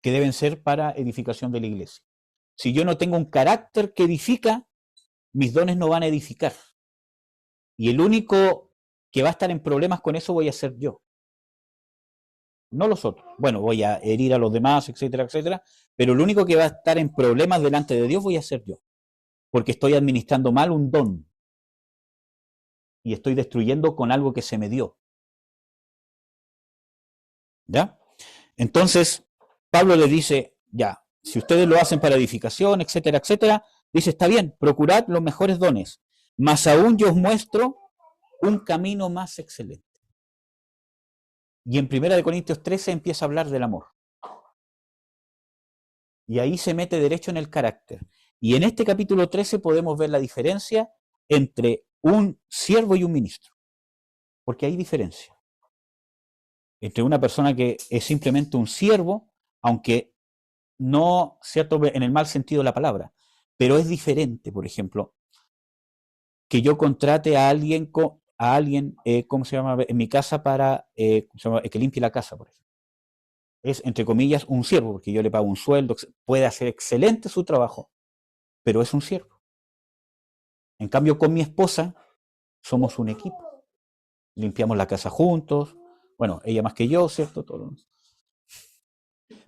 que deben ser para edificación de la iglesia. Si yo no tengo un carácter que edifica, mis dones no van a edificar. Y el único que va a estar en problemas con eso voy a ser yo. No los otros. Bueno, voy a herir a los demás, etcétera, etcétera. Pero el único que va a estar en problemas delante de Dios voy a ser yo. Porque estoy administrando mal un don. Y estoy destruyendo con algo que se me dio. ¿Ya? Entonces, Pablo le dice, ya, si ustedes lo hacen para edificación, etcétera, etcétera, dice, está bien, procurad los mejores dones, mas aún yo os muestro un camino más excelente. Y en 1 Corintios 13 empieza a hablar del amor. Y ahí se mete derecho en el carácter. Y en este capítulo 13 podemos ver la diferencia entre un siervo y un ministro. Porque hay diferencia. Entre una persona que es simplemente un siervo, aunque no, cierto, en el mal sentido de la palabra, pero es diferente, por ejemplo, que yo contrate a alguien, ¿cómo se llama? En mi casa para que limpie la casa, por ejemplo. Es, entre comillas, un siervo, porque yo le pago un sueldo, puede hacer excelente su trabajo, pero es un siervo. En cambio, con mi esposa, somos un equipo. Limpiamos la casa juntos, bueno, ella más que yo, ¿cierto? Todos.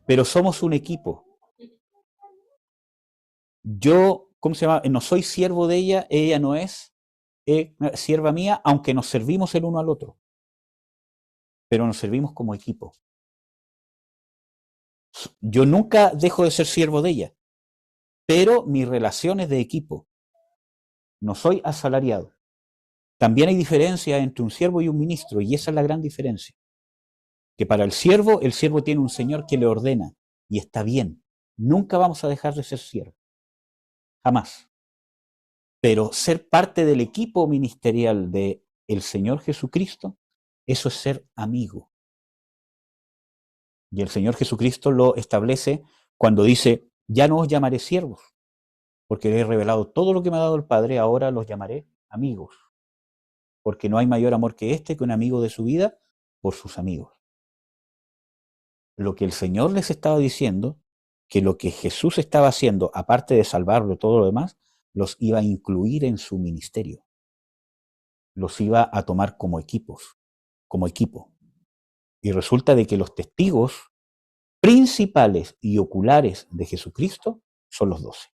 Pero somos un equipo. Yo, ¿cómo se llama? No soy siervo de ella no es sierva mía, aunque nos servimos el uno al otro. Pero nos servimos como equipo. Yo nunca dejo de ser siervo de ella, pero mi relación es de equipo. No soy asalariado. También hay diferencia entre un siervo y un ministro, y esa es la gran diferencia. Que para el siervo tiene un señor que le ordena, y está bien. Nunca vamos a dejar de ser siervo. Jamás. Pero ser parte del equipo ministerial de el Señor Jesucristo, eso es ser amigo. Y el Señor Jesucristo lo establece cuando dice, ya no os llamaré siervos, porque le he revelado todo lo que me ha dado el Padre, ahora los llamaré amigos. Porque no hay mayor amor que este, que un amigo de su vida por sus amigos. Lo que el Señor les estaba diciendo, que lo que Jesús estaba haciendo, aparte de salvarlo todo lo demás, los iba a incluir en su ministerio. Los iba a tomar como equipos, como equipo. Y resulta de que los testigos principales y oculares de Jesucristo son los 12.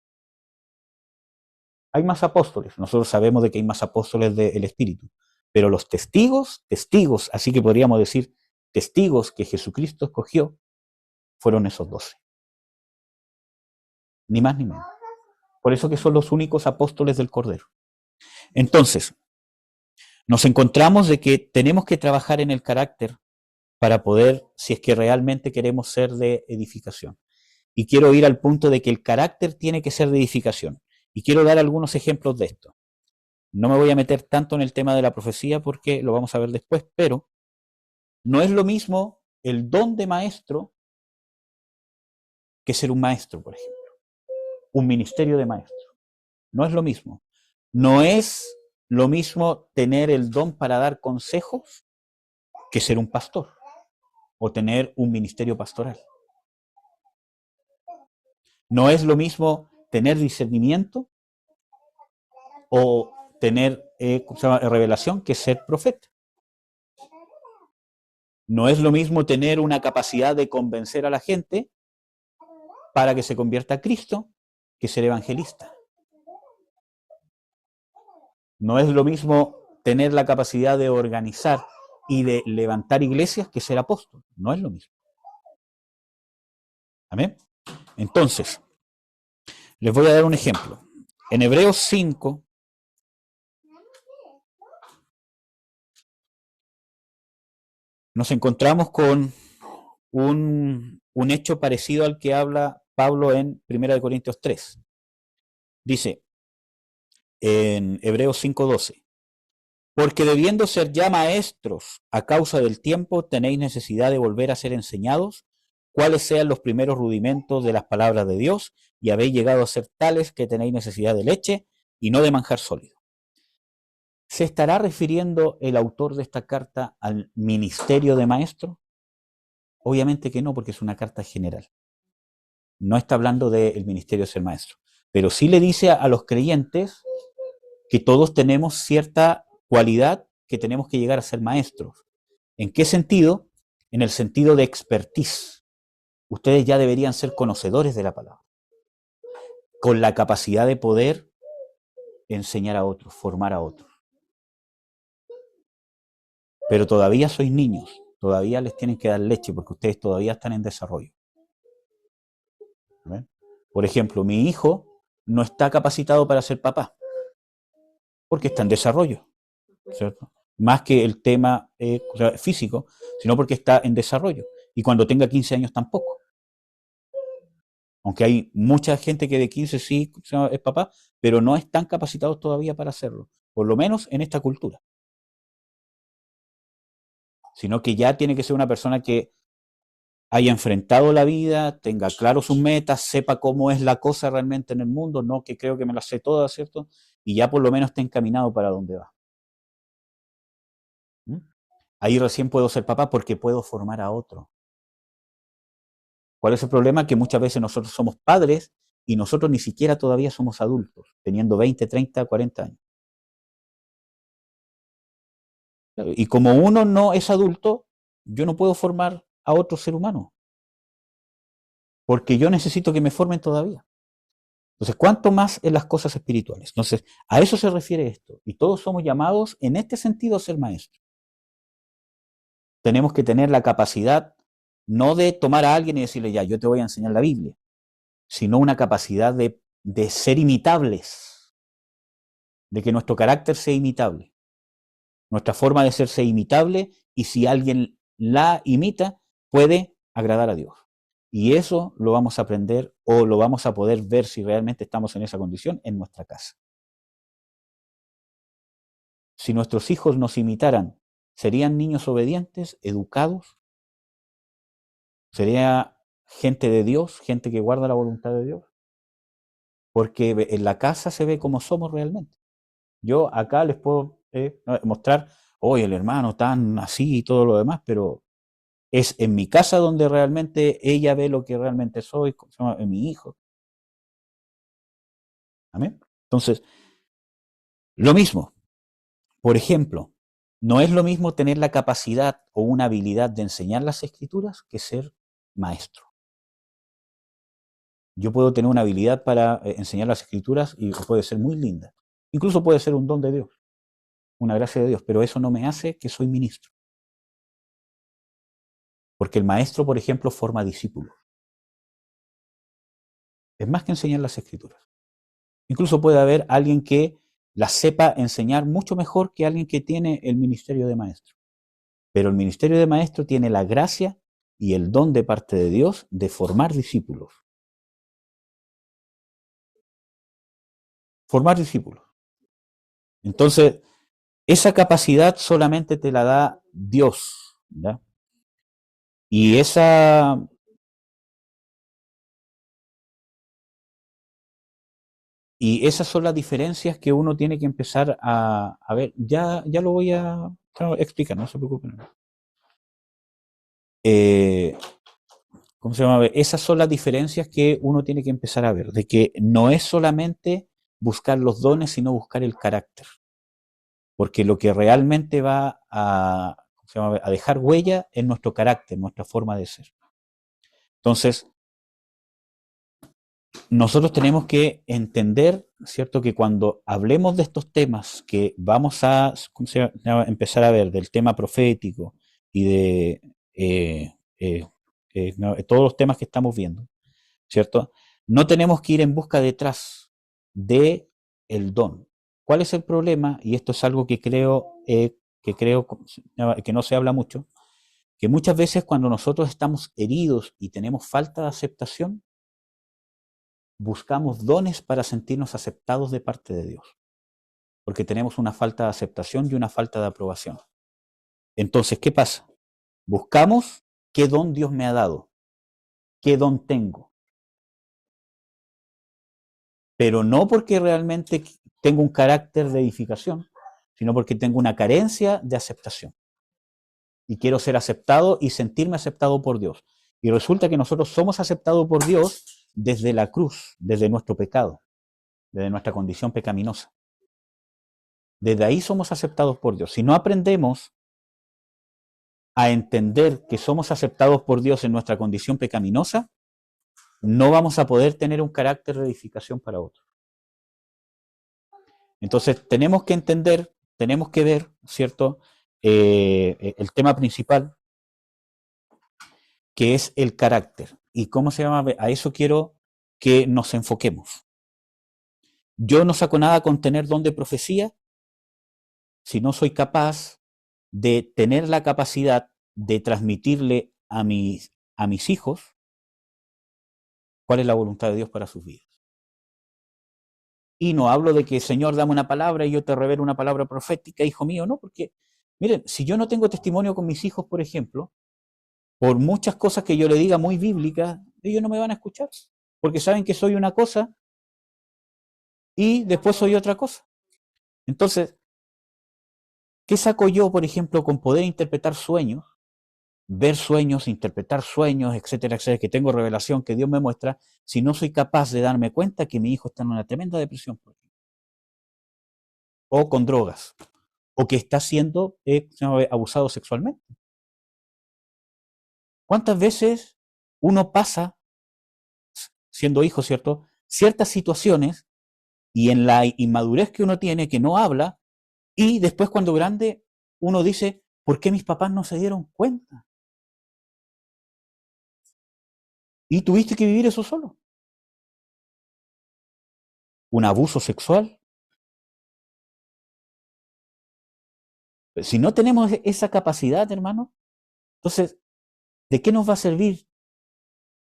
Hay más apóstoles, nosotros sabemos de que hay más apóstoles del Espíritu, pero los testigos, así que podríamos decir testigos que Jesucristo escogió, fueron esos 12. Ni más ni menos. Por eso que son los únicos apóstoles del Cordero. Entonces, nos encontramos de que tenemos que trabajar en el carácter para poder, si es que realmente queremos ser de edificación. Y quiero ir al punto de que el carácter tiene que ser de edificación. Y quiero dar algunos ejemplos de esto. No me voy a meter tanto en el tema de la profecía porque lo vamos a ver después, pero no es lo mismo el don de maestro que ser un maestro, por ejemplo. Un ministerio de maestro. No es lo mismo. No es lo mismo tener el don para dar consejos que ser un pastor o tener un ministerio pastoral. No es lo mismo tener discernimiento o tener revelación que ser profeta. No es lo mismo tener una capacidad de convencer a la gente para que se convierta a Cristo que ser evangelista. No es lo mismo tener la capacidad de organizar y de levantar iglesias que ser apóstol. No es lo mismo. ¿Amén? Entonces, les voy a dar un ejemplo. En Hebreos 5, nos encontramos con un hecho parecido al que habla Pablo en 1 Corintios 3. Dice en Hebreos 5:12, porque debiendo ser ya maestros a causa del tiempo, tenéis necesidad de volver a ser enseñados cuáles sean los primeros rudimentos de las palabras de Dios, y habéis llegado a ser tales que tenéis necesidad de leche y no de manjar sólido. ¿Se estará refiriendo el autor de esta carta al ministerio de maestro? Obviamente que no, porque es una carta general. No está hablando del ministerio de ser maestro, pero sí le dice a los creyentes que todos tenemos cierta cualidad que tenemos que llegar a ser maestros. ¿En qué sentido? En el sentido de expertise. Ustedes ya deberían ser conocedores de la palabra, con la capacidad de poder enseñar a otros, formar a otros. Pero todavía sois niños, todavía les tienen que dar leche porque ustedes todavía están en desarrollo. ¿Ven? Por ejemplo, mi hijo no está capacitado para ser papá porque está en desarrollo, ¿cierto? Más que el tema físico, sino porque está en desarrollo. Y cuando tenga 15 años tampoco. Aunque hay mucha gente que de 15 sí es papá, pero no están capacitados todavía para hacerlo, por lo menos en esta cultura. Sino que ya tiene que ser una persona que haya enfrentado la vida, tenga claro sus metas, sepa cómo es la cosa realmente en el mundo, no que creo que me las sé todas, ¿cierto? Y ya por lo menos esté encaminado para donde va. Ahí recién puedo ser papá porque puedo formar a otro. ¿Cuál es el problema? Que muchas veces nosotros somos padres y nosotros ni siquiera todavía somos adultos, teniendo 20, 30, 40 años. Y como uno no es adulto, yo no puedo formar a otro ser humano, porque yo necesito que me formen todavía. Entonces, ¿cuánto más en las cosas espirituales? Entonces, a eso se refiere esto. Y todos somos llamados en este sentido a ser maestros. Tenemos que tener la capacidad no de tomar a alguien y decirle, ya, yo te voy a enseñar la Biblia, sino una capacidad de ser imitables, de que nuestro carácter sea imitable, nuestra forma de ser sea imitable, y si alguien la imita, puede agradar a Dios. Y eso lo vamos a aprender o lo vamos a poder ver si realmente estamos en esa condición en nuestra casa. Si nuestros hijos nos imitaran, ¿serían niños obedientes, educados? ¿Sería gente de Dios, gente que guarda la voluntad de Dios? Porque en la casa se ve como somos realmente. Yo acá les puedo mostrar, oye, el hermano tan así y todo lo demás, pero es en mi casa donde realmente ella ve lo que realmente soy, en mi hijo. ¿Amén? Entonces, lo mismo. Por ejemplo, no es lo mismo tener la capacidad o una habilidad de enseñar las escrituras que ser maestro. Yo puedo tener una habilidad para enseñar las escrituras y puede ser muy linda. Incluso puede ser un don de Dios, una gracia de Dios, pero eso no me hace que soy ministro. Porque el maestro, por ejemplo, forma discípulos. Es más que enseñar las escrituras. Incluso puede haber alguien que las sepa enseñar mucho mejor que alguien que tiene el ministerio de maestro. Pero el ministerio de maestro tiene la gracia y el don de parte de Dios de formar discípulos. Formar discípulos. Entonces, esa capacidad solamente te la da Dios, ¿ya? Y esas son las diferencias que uno tiene que empezar a ver. Ya lo voy a explicar, no se preocupen. ¿Cómo se llama? Esas son las diferencias que uno tiene que empezar a ver, de que no es solamente buscar los dones, sino buscar el carácter. Porque lo que realmente va a dejar huella es nuestro carácter, nuestra forma de ser. Entonces, nosotros tenemos que entender, ¿cierto?, que cuando hablemos de estos temas que vamos a empezar a ver, del tema profético y de todos los temas que estamos viendo, ¿cierto? No tenemos que ir en busca detrás de el don. ¿Cuál es el problema? Y esto es algo que creo que no se habla mucho, que muchas veces cuando nosotros estamos heridos y tenemos falta de aceptación, buscamos dones para sentirnos aceptados de parte de Dios, porque tenemos una falta de aceptación y una falta de aprobación. Entonces, ¿qué pasa? Buscamos qué don Dios me ha dado, qué don tengo, pero no porque realmente tengo un carácter de edificación, sino porque tengo una carencia de aceptación. Y quiero ser aceptado y sentirme aceptado por Dios. Y resulta que nosotros somos aceptados por Dios desde la cruz, desde nuestro pecado, desde nuestra condición pecaminosa. Desde ahí somos aceptados por Dios. Si no aprendemos a entender que somos aceptados por Dios en nuestra condición pecaminosa, no vamos a poder tener un carácter de edificación para otros. Entonces tenemos que entender, tenemos que ver, ¿cierto? El tema principal, que es el carácter. ¿Y cómo se llama? A eso quiero que nos enfoquemos. Yo no saco nada con tener don de profecía si no soy capaz de tener la capacidad de transmitirle a mis hijos cuál es la voluntad de Dios para sus vidas. Y no hablo de que, Señor, dame una palabra y yo te revelo una palabra profética, hijo mío, no, porque, miren, si yo no tengo testimonio con mis hijos, por ejemplo, por muchas cosas que yo le diga muy bíblicas, ellos no me van a escuchar, porque saben que soy una cosa y después soy otra cosa. Entonces, ¿qué saco yo, por ejemplo, con poder interpretar sueños, ver sueños, interpretar sueños, etcétera, etcétera, que tengo revelación que Dios me muestra, si no soy capaz de darme cuenta que mi hijo está en una tremenda depresión, por ejemplo, o con drogas, o que está siendo abusado sexualmente? ¿Cuántas veces uno pasa, siendo hijo, ¿cierto?, ciertas situaciones y en la inmadurez que uno tiene, que no habla, y después cuando grande uno dice, ¿por qué mis papás no se dieron cuenta? Y tuviste que vivir eso solo. Un abuso sexual. Si no tenemos esa capacidad, hermano, entonces, ¿de qué nos va a servir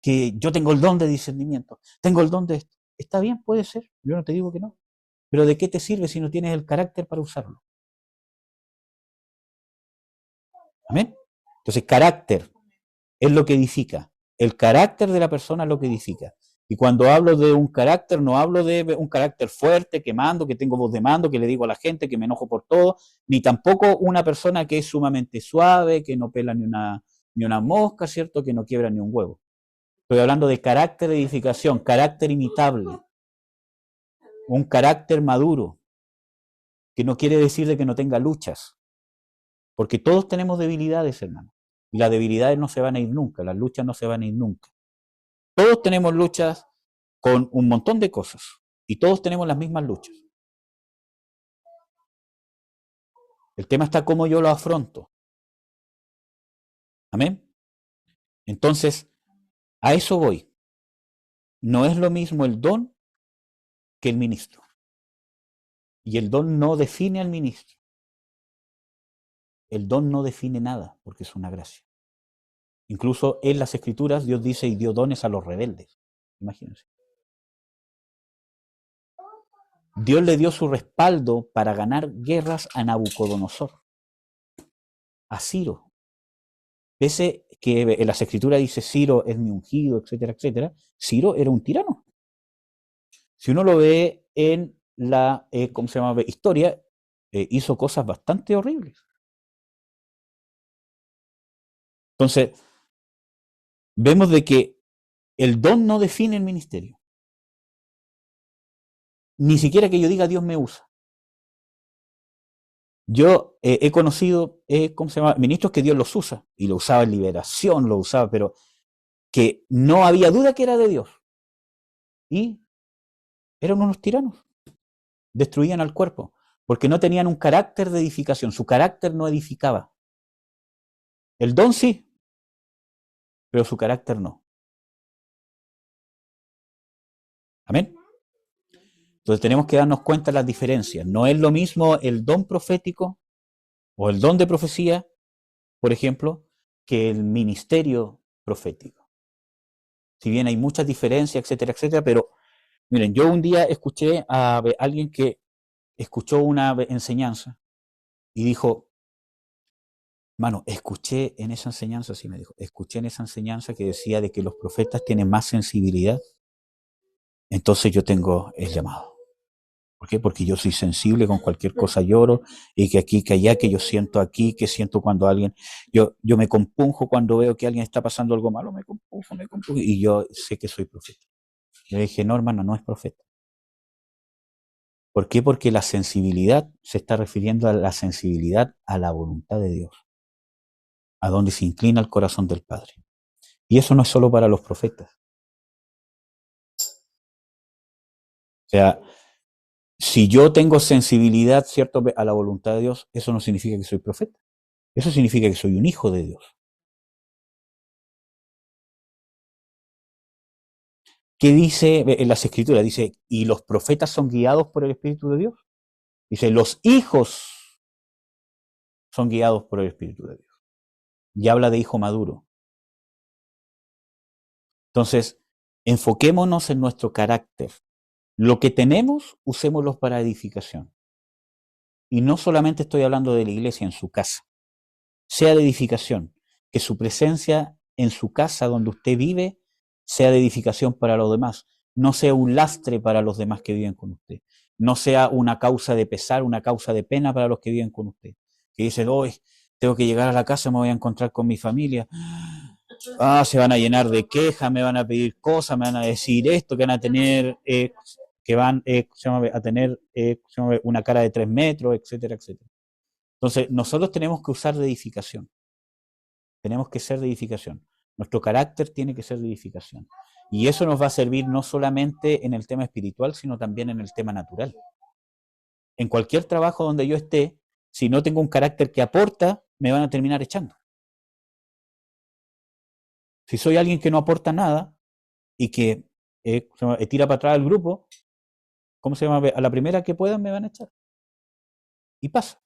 que yo tengo el don de discernimiento? Tengo el don de esto. Está bien, puede ser, yo no te digo que no. Pero ¿de qué te sirve si no tienes el carácter para usarlo? ¿Amén? Entonces, carácter es lo que edifica. El carácter de la persona es lo que edifica. Y cuando hablo de un carácter, no hablo de un carácter fuerte, que mando, que tengo voz de mando, que le digo a la gente, que me enojo por todo, ni tampoco una persona que es sumamente suave, que no pela ni una mosca, ¿cierto? Que no quiebra ni un huevo. Estoy hablando de carácter de edificación, carácter imitable, un carácter maduro, que no quiere decir de que no tenga luchas, porque todos tenemos debilidades, hermano, y las debilidades no se van a ir nunca, las luchas no se van a ir nunca. Todos tenemos luchas con un montón de cosas, y todos tenemos las mismas luchas. El tema está cómo yo lo afronto. ¿Amén? Entonces, a eso voy. No es lo mismo el don que el ministro. Y el don no define al ministro. El don no define nada, porque es una gracia. Incluso en las Escrituras Dios dice y dio dones a los rebeldes. Imagínense. Dios le dio su respaldo para ganar guerras a Nabucodonosor, a Ciro. Pese que en las Escrituras dice Ciro es mi ungido, etcétera, etcétera, Ciro era un tirano. Si uno lo ve en la ¿cómo se llama? Historia, hizo cosas bastante horribles. Entonces, vemos de que el don no define el ministerio. Ni siquiera que yo diga Dios me usa. Yo he conocido, ¿cómo se llama? Ministros que Dios los usa, y lo usaba en liberación, lo usaba, pero que no había duda que era de Dios. Y eran unos tiranos. Destruían al cuerpo, porque no tenían un carácter de edificación. Su carácter no edificaba. El don sí, pero su carácter no. Amén. Entonces tenemos que darnos cuenta de las diferencias. No es lo mismo el don profético o el don de profecía, por ejemplo, que el ministerio profético. Si bien hay muchas diferencias, etcétera, etcétera, pero miren, yo un día escuché a alguien que escuchó una enseñanza y dijo, mano, escuché en esa enseñanza, así me dijo, escuché en esa enseñanza que decía de que los profetas tienen más sensibilidad, entonces yo tengo el llamado. ¿Por qué? Porque yo soy sensible, con cualquier cosa lloro, y que aquí, que allá, que yo siento aquí, que siento cuando alguien, yo me compunjo cuando veo que alguien está pasando algo malo, me compunjo, y yo sé que soy profeta. Yo dije, no, hermano, no es profeta. ¿Por qué? Porque la sensibilidad se está refiriendo a la sensibilidad a la voluntad de Dios, a donde se inclina el corazón del Padre. Y eso no es solo para los profetas. O sea, si yo tengo sensibilidad, ¿cierto?, a la voluntad de Dios, eso no significa que soy profeta. Eso significa que soy un hijo de Dios. ¿Qué dice en las Escrituras? Dice, y los profetas son guiados por el Espíritu de Dios. Dice, los hijos son guiados por el Espíritu de Dios. Y habla de hijo maduro. Entonces, enfoquémonos en nuestro carácter. Lo que tenemos, usémoslo para edificación. Y no solamente estoy hablando de la iglesia, en su casa. Sea de edificación. Que su presencia en su casa, donde usted vive, sea de edificación para los demás. No sea un lastre para los demás que viven con usted. No sea una causa de pesar, una causa de pena para los que viven con usted. Que dicen, hoy tengo que llegar a la casa, me voy a encontrar con mi familia. Se van a llenar de quejas, me van a pedir cosas, me van a decir esto, que van a tener, a tener una cara de 3 metros, etcétera, etcétera. Entonces, nosotros tenemos que usar de edificación. Tenemos que ser de edificación. Nuestro carácter tiene que ser de edificación. Y eso nos va a servir no solamente en el tema espiritual, sino también en el tema natural. En cualquier trabajo donde yo esté, si no tengo un carácter que aporta, me van a terminar echando. Si soy alguien que no aporta nada y que tira para atrás al grupo, ¿cómo se llama? A la primera que puedan me van a echar. Y pasa.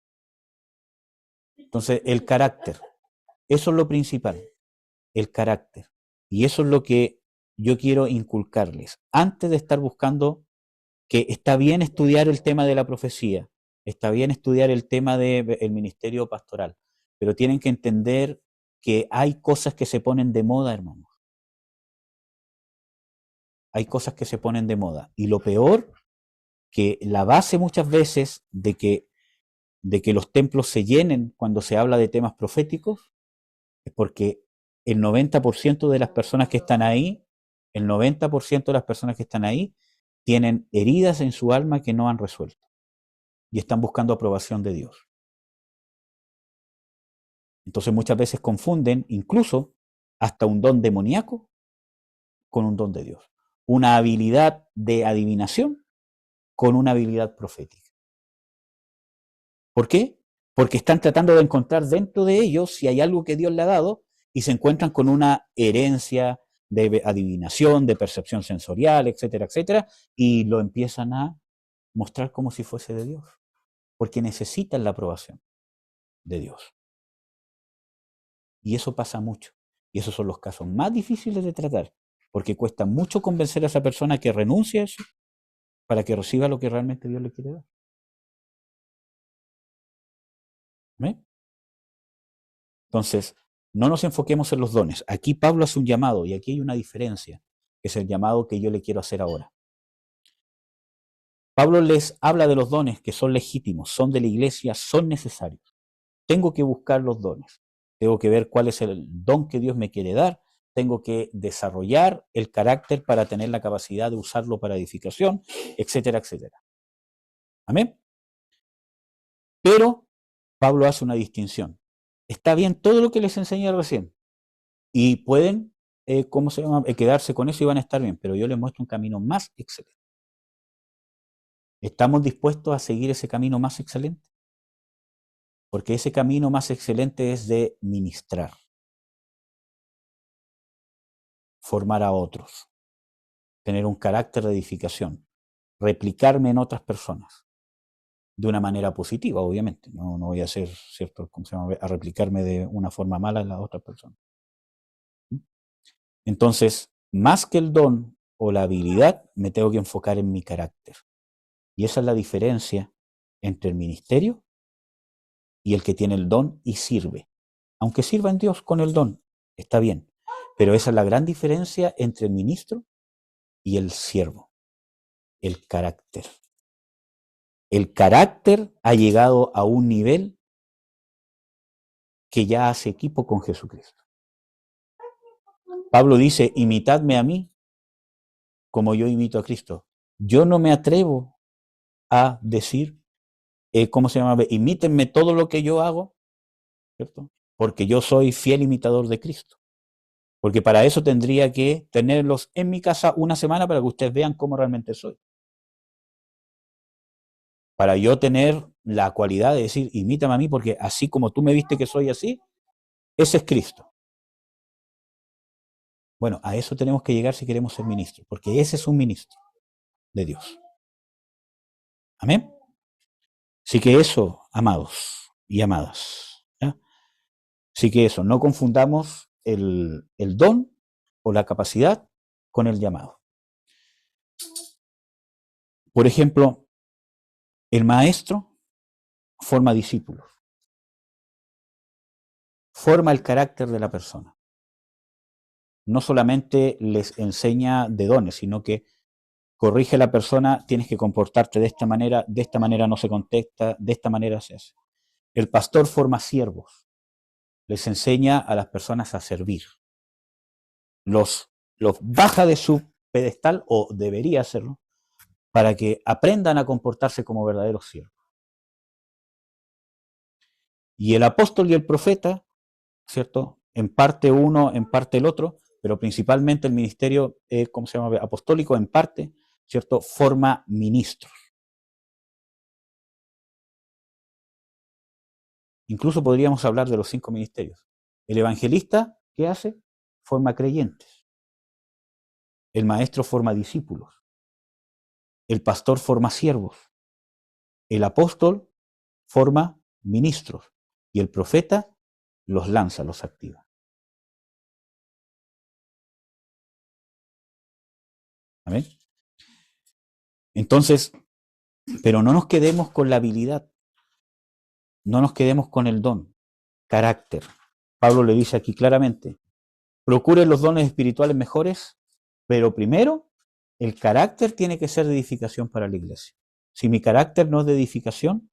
Entonces, el carácter, eso es lo principal, el carácter. Y eso es lo que yo quiero inculcarles. Antes de estar buscando, que está bien estudiar el tema de la profecía, está bien estudiar el tema del ministerio pastoral, pero tienen que entender que hay cosas que se ponen de moda, hermanos. Hay cosas que se ponen de moda. Y lo peor, que la base muchas veces de que los templos se llenen cuando se habla de temas proféticos, es porque el 90% de las personas que están ahí, el 90% de las personas que están ahí, tienen heridas en su alma que no han resuelto y están buscando aprobación de Dios. Entonces muchas veces confunden incluso hasta un don demoníaco con un don de Dios. Una habilidad de adivinación con una habilidad profética. ¿Por qué? Porque están tratando de encontrar dentro de ellos si hay algo que Dios le ha dado y se encuentran con una herencia de adivinación, de percepción sensorial, etcétera, etcétera, y lo empiezan a mostrar como si fuese de Dios, porque necesitan la aprobación de Dios. Y eso pasa mucho. Y esos son los casos más difíciles de tratar, porque cuesta mucho convencer a esa persona que renuncie a eso para que reciba lo que realmente Dios le quiere dar. ¿Ve? Entonces, no nos enfoquemos en los dones. Aquí Pablo hace un llamado y aquí hay una diferencia, que es el llamado que yo le quiero hacer ahora. Pablo les habla de los dones que son legítimos, son de la iglesia, son necesarios. Tengo que buscar los dones. Tengo que ver cuál es el don que Dios me quiere dar. Tengo que desarrollar el carácter para tener la capacidad de usarlo para edificación, etcétera, etcétera. ¿Amén? Pero Pablo hace una distinción. Está bien todo lo que les enseñé recién y pueden, quedarse con eso y van a estar bien, pero yo les muestro un camino más excelente. ¿Estamos dispuestos a seguir ese camino más excelente? Porque ese camino más excelente es de ministrar, formar a otros, tener un carácter de edificación, replicarme en otras personas. de una manera positiva, obviamente. No voy a hacer, ¿cierto? ¿Cómo se llama? A replicarme de una forma mala en la otra persona. Entonces, más que el don o la habilidad, me tengo que enfocar en mi carácter. Y esa es la diferencia entre el ministerio y el que tiene el don y sirve. Aunque sirva en Dios con el don, está bien. Pero esa es la gran diferencia entre el ministro y el siervo, el carácter. El carácter ha llegado a un nivel que ya hace equipo con Jesucristo. Pablo dice, imitadme a mí como yo imito a Cristo. Yo no me atrevo a decir, ¿cómo se llama? Imítenme todo lo que yo hago, ¿cierto? Porque yo soy fiel imitador de Cristo. Porque para eso tendría que tenerlos en mi casa una semana para que ustedes vean cómo realmente soy. Para yo tener la cualidad de decir, imítame a mí, porque así como tú me viste que soy así, ese es Cristo. Bueno, a eso tenemos que llegar si queremos ser ministros, porque ese es un ministro de Dios. Amén. Así que eso, amados y amadas. ¿Ya? Así que eso, no confundamos el don o la capacidad con el llamado. Por ejemplo, el maestro forma discípulos, forma el carácter de la persona. No solamente les enseña de dones, sino que corrige a la persona, tienes que comportarte de esta manera no se contesta, de esta manera se hace. El pastor forma siervos, les enseña a las personas a servir. Los baja de su pedestal, o debería hacerlo, para que aprendan a comportarse como verdaderos siervos. Y el apóstol y el profeta, ¿cierto? En parte uno, en parte el otro, pero principalmente el ministerio, ¿cómo se llama? Apostólico, en parte, ¿cierto? Forma ministros. Incluso podríamos hablar de los 5 ministerios. El evangelista, ¿qué hace? Forma creyentes. El maestro forma discípulos. El pastor forma siervos. El apóstol forma ministros. Y el profeta los lanza, los activa. ¿Amén? Entonces, pero no nos quedemos con la habilidad. No nos quedemos con el don. Carácter. Pablo le dice aquí claramente, procuren los dones espirituales mejores, pero primero el carácter tiene que ser de edificación para la iglesia. Si mi carácter no es de edificación,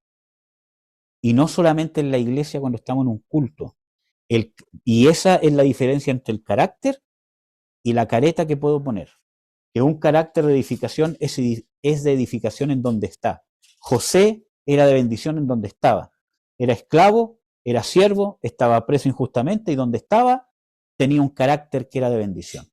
y no solamente en la iglesia cuando estamos en un culto, y esa es la diferencia entre el carácter y la careta que puedo poner, que un carácter de edificación es de edificación en donde está. José era de bendición en donde estaba, era esclavo, era siervo, estaba preso injustamente y donde estaba tenía un carácter que era de bendición.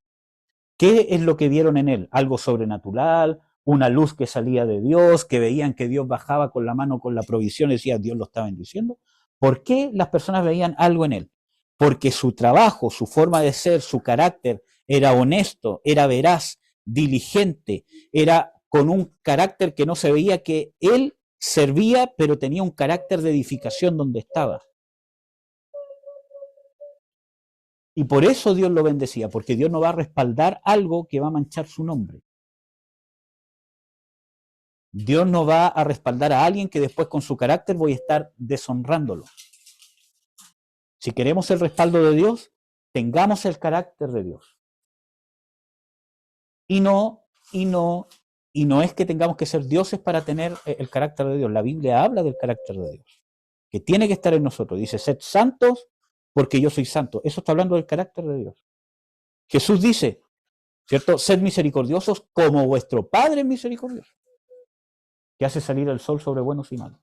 ¿Qué es lo que vieron en él? Algo sobrenatural, una luz que salía de Dios, que veían que Dios bajaba con la mano con la provisión y decía, Dios lo está bendiciendo. ¿Por qué las personas veían algo en él? Porque su trabajo, su forma de ser, su carácter era honesto, era veraz, diligente, era con un carácter que no se veía que él servía, pero tenía un carácter de edificación donde estaba. Y por eso Dios lo bendecía, porque Dios no va a respaldar algo que va a manchar su nombre. Dios no va a respaldar a alguien que después con su carácter voy a estar deshonrándolo. Si queremos el respaldo de Dios, tengamos el carácter de Dios. Y no es que tengamos que ser dioses para tener el carácter de Dios. La Biblia habla del carácter de Dios, que tiene que estar en nosotros. Dice, sed santos porque yo soy santo. Eso está hablando del carácter de Dios. Jesús dice, ¿cierto? Sed misericordiosos como vuestro Padre es misericordioso, que hace salir el sol sobre buenos y malos.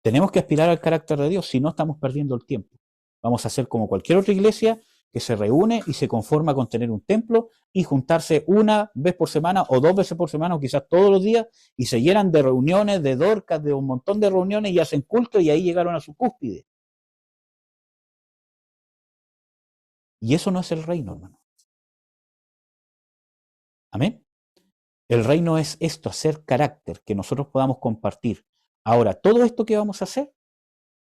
Tenemos que aspirar al carácter de Dios, si no estamos perdiendo el tiempo. Vamos a ser como cualquier otra iglesia que se reúne y se conforma con tener un templo y juntarse una vez por semana o 2 veces por semana o quizás todos los días y se llenan de reuniones, de dorcas, de un montón de reuniones y hacen culto y ahí llegaron a su cúspide. Y eso no es el reino, hermano. Amén. El reino es esto, hacer carácter, que nosotros podamos compartir. Ahora, todo esto que vamos a hacer,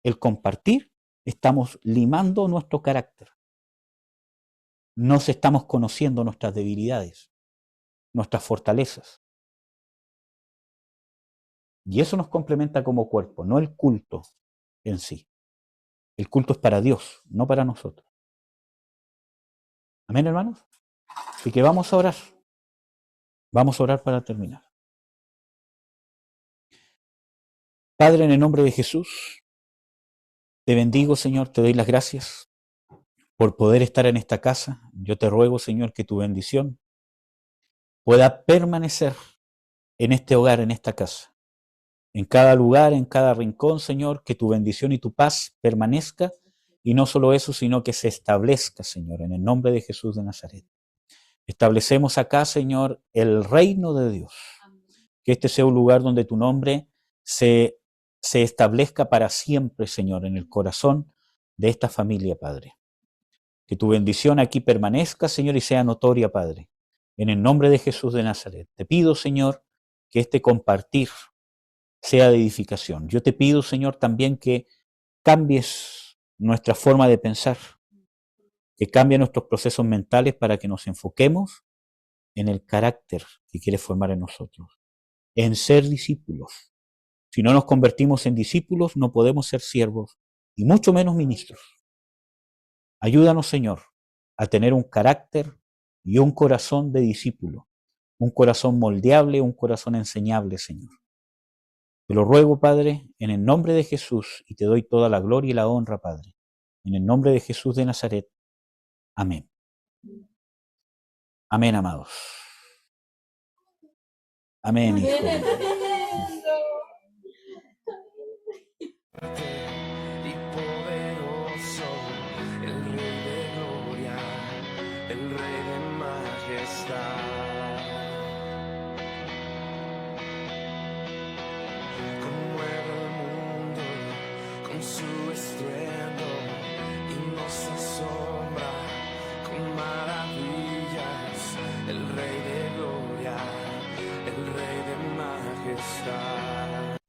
el compartir, estamos limando nuestro carácter. Nos estamos conociendo nuestras debilidades, nuestras fortalezas. Y eso nos complementa como cuerpo, no el culto en sí. El culto es para Dios, no para nosotros. Amén, hermanos. Así que vamos a orar. Vamos a orar para terminar. Padre, en el nombre de Jesús, te bendigo, Señor, te doy las gracias por poder estar en esta casa. Yo te ruego, Señor, que tu bendición pueda permanecer en este hogar, en esta casa. En cada lugar, en cada rincón, Señor, que tu bendición y tu paz permanezca. Y no solo eso, sino que se establezca, Señor, en el nombre de Jesús de Nazaret. Establecemos acá, Señor, el reino de Dios. Que este sea un lugar donde tu nombre se establezca para siempre, Señor, en el corazón de esta familia, Padre. Que tu bendición aquí permanezca, Señor, y sea notoria, Padre. En el nombre de Jesús de Nazaret. Te pido, Señor, que este compartir sea de edificación. Yo te pido, Señor, también que cambies nuestra forma de pensar, que cambie nuestros procesos mentales para que nos enfoquemos en el carácter que quieres formar en nosotros, en ser discípulos. Si no nos convertimos en discípulos, no podemos ser siervos y mucho menos ministros. Ayúdanos, Señor, a tener un carácter y un corazón de discípulo, un corazón moldeable, un corazón enseñable, Señor. Te lo ruego, Padre, en el nombre de Jesús, y te doy toda la gloria y la honra, Padre. En el nombre de Jesús de Nazaret. Amén. Amén, amados. Amén, hijo. Y poderoso, el Rey de gloria, el Rey de majestad. Conmueve el mundo con su estruendo y nos asombra con maravillas. El Rey de gloria, el Rey de majestad.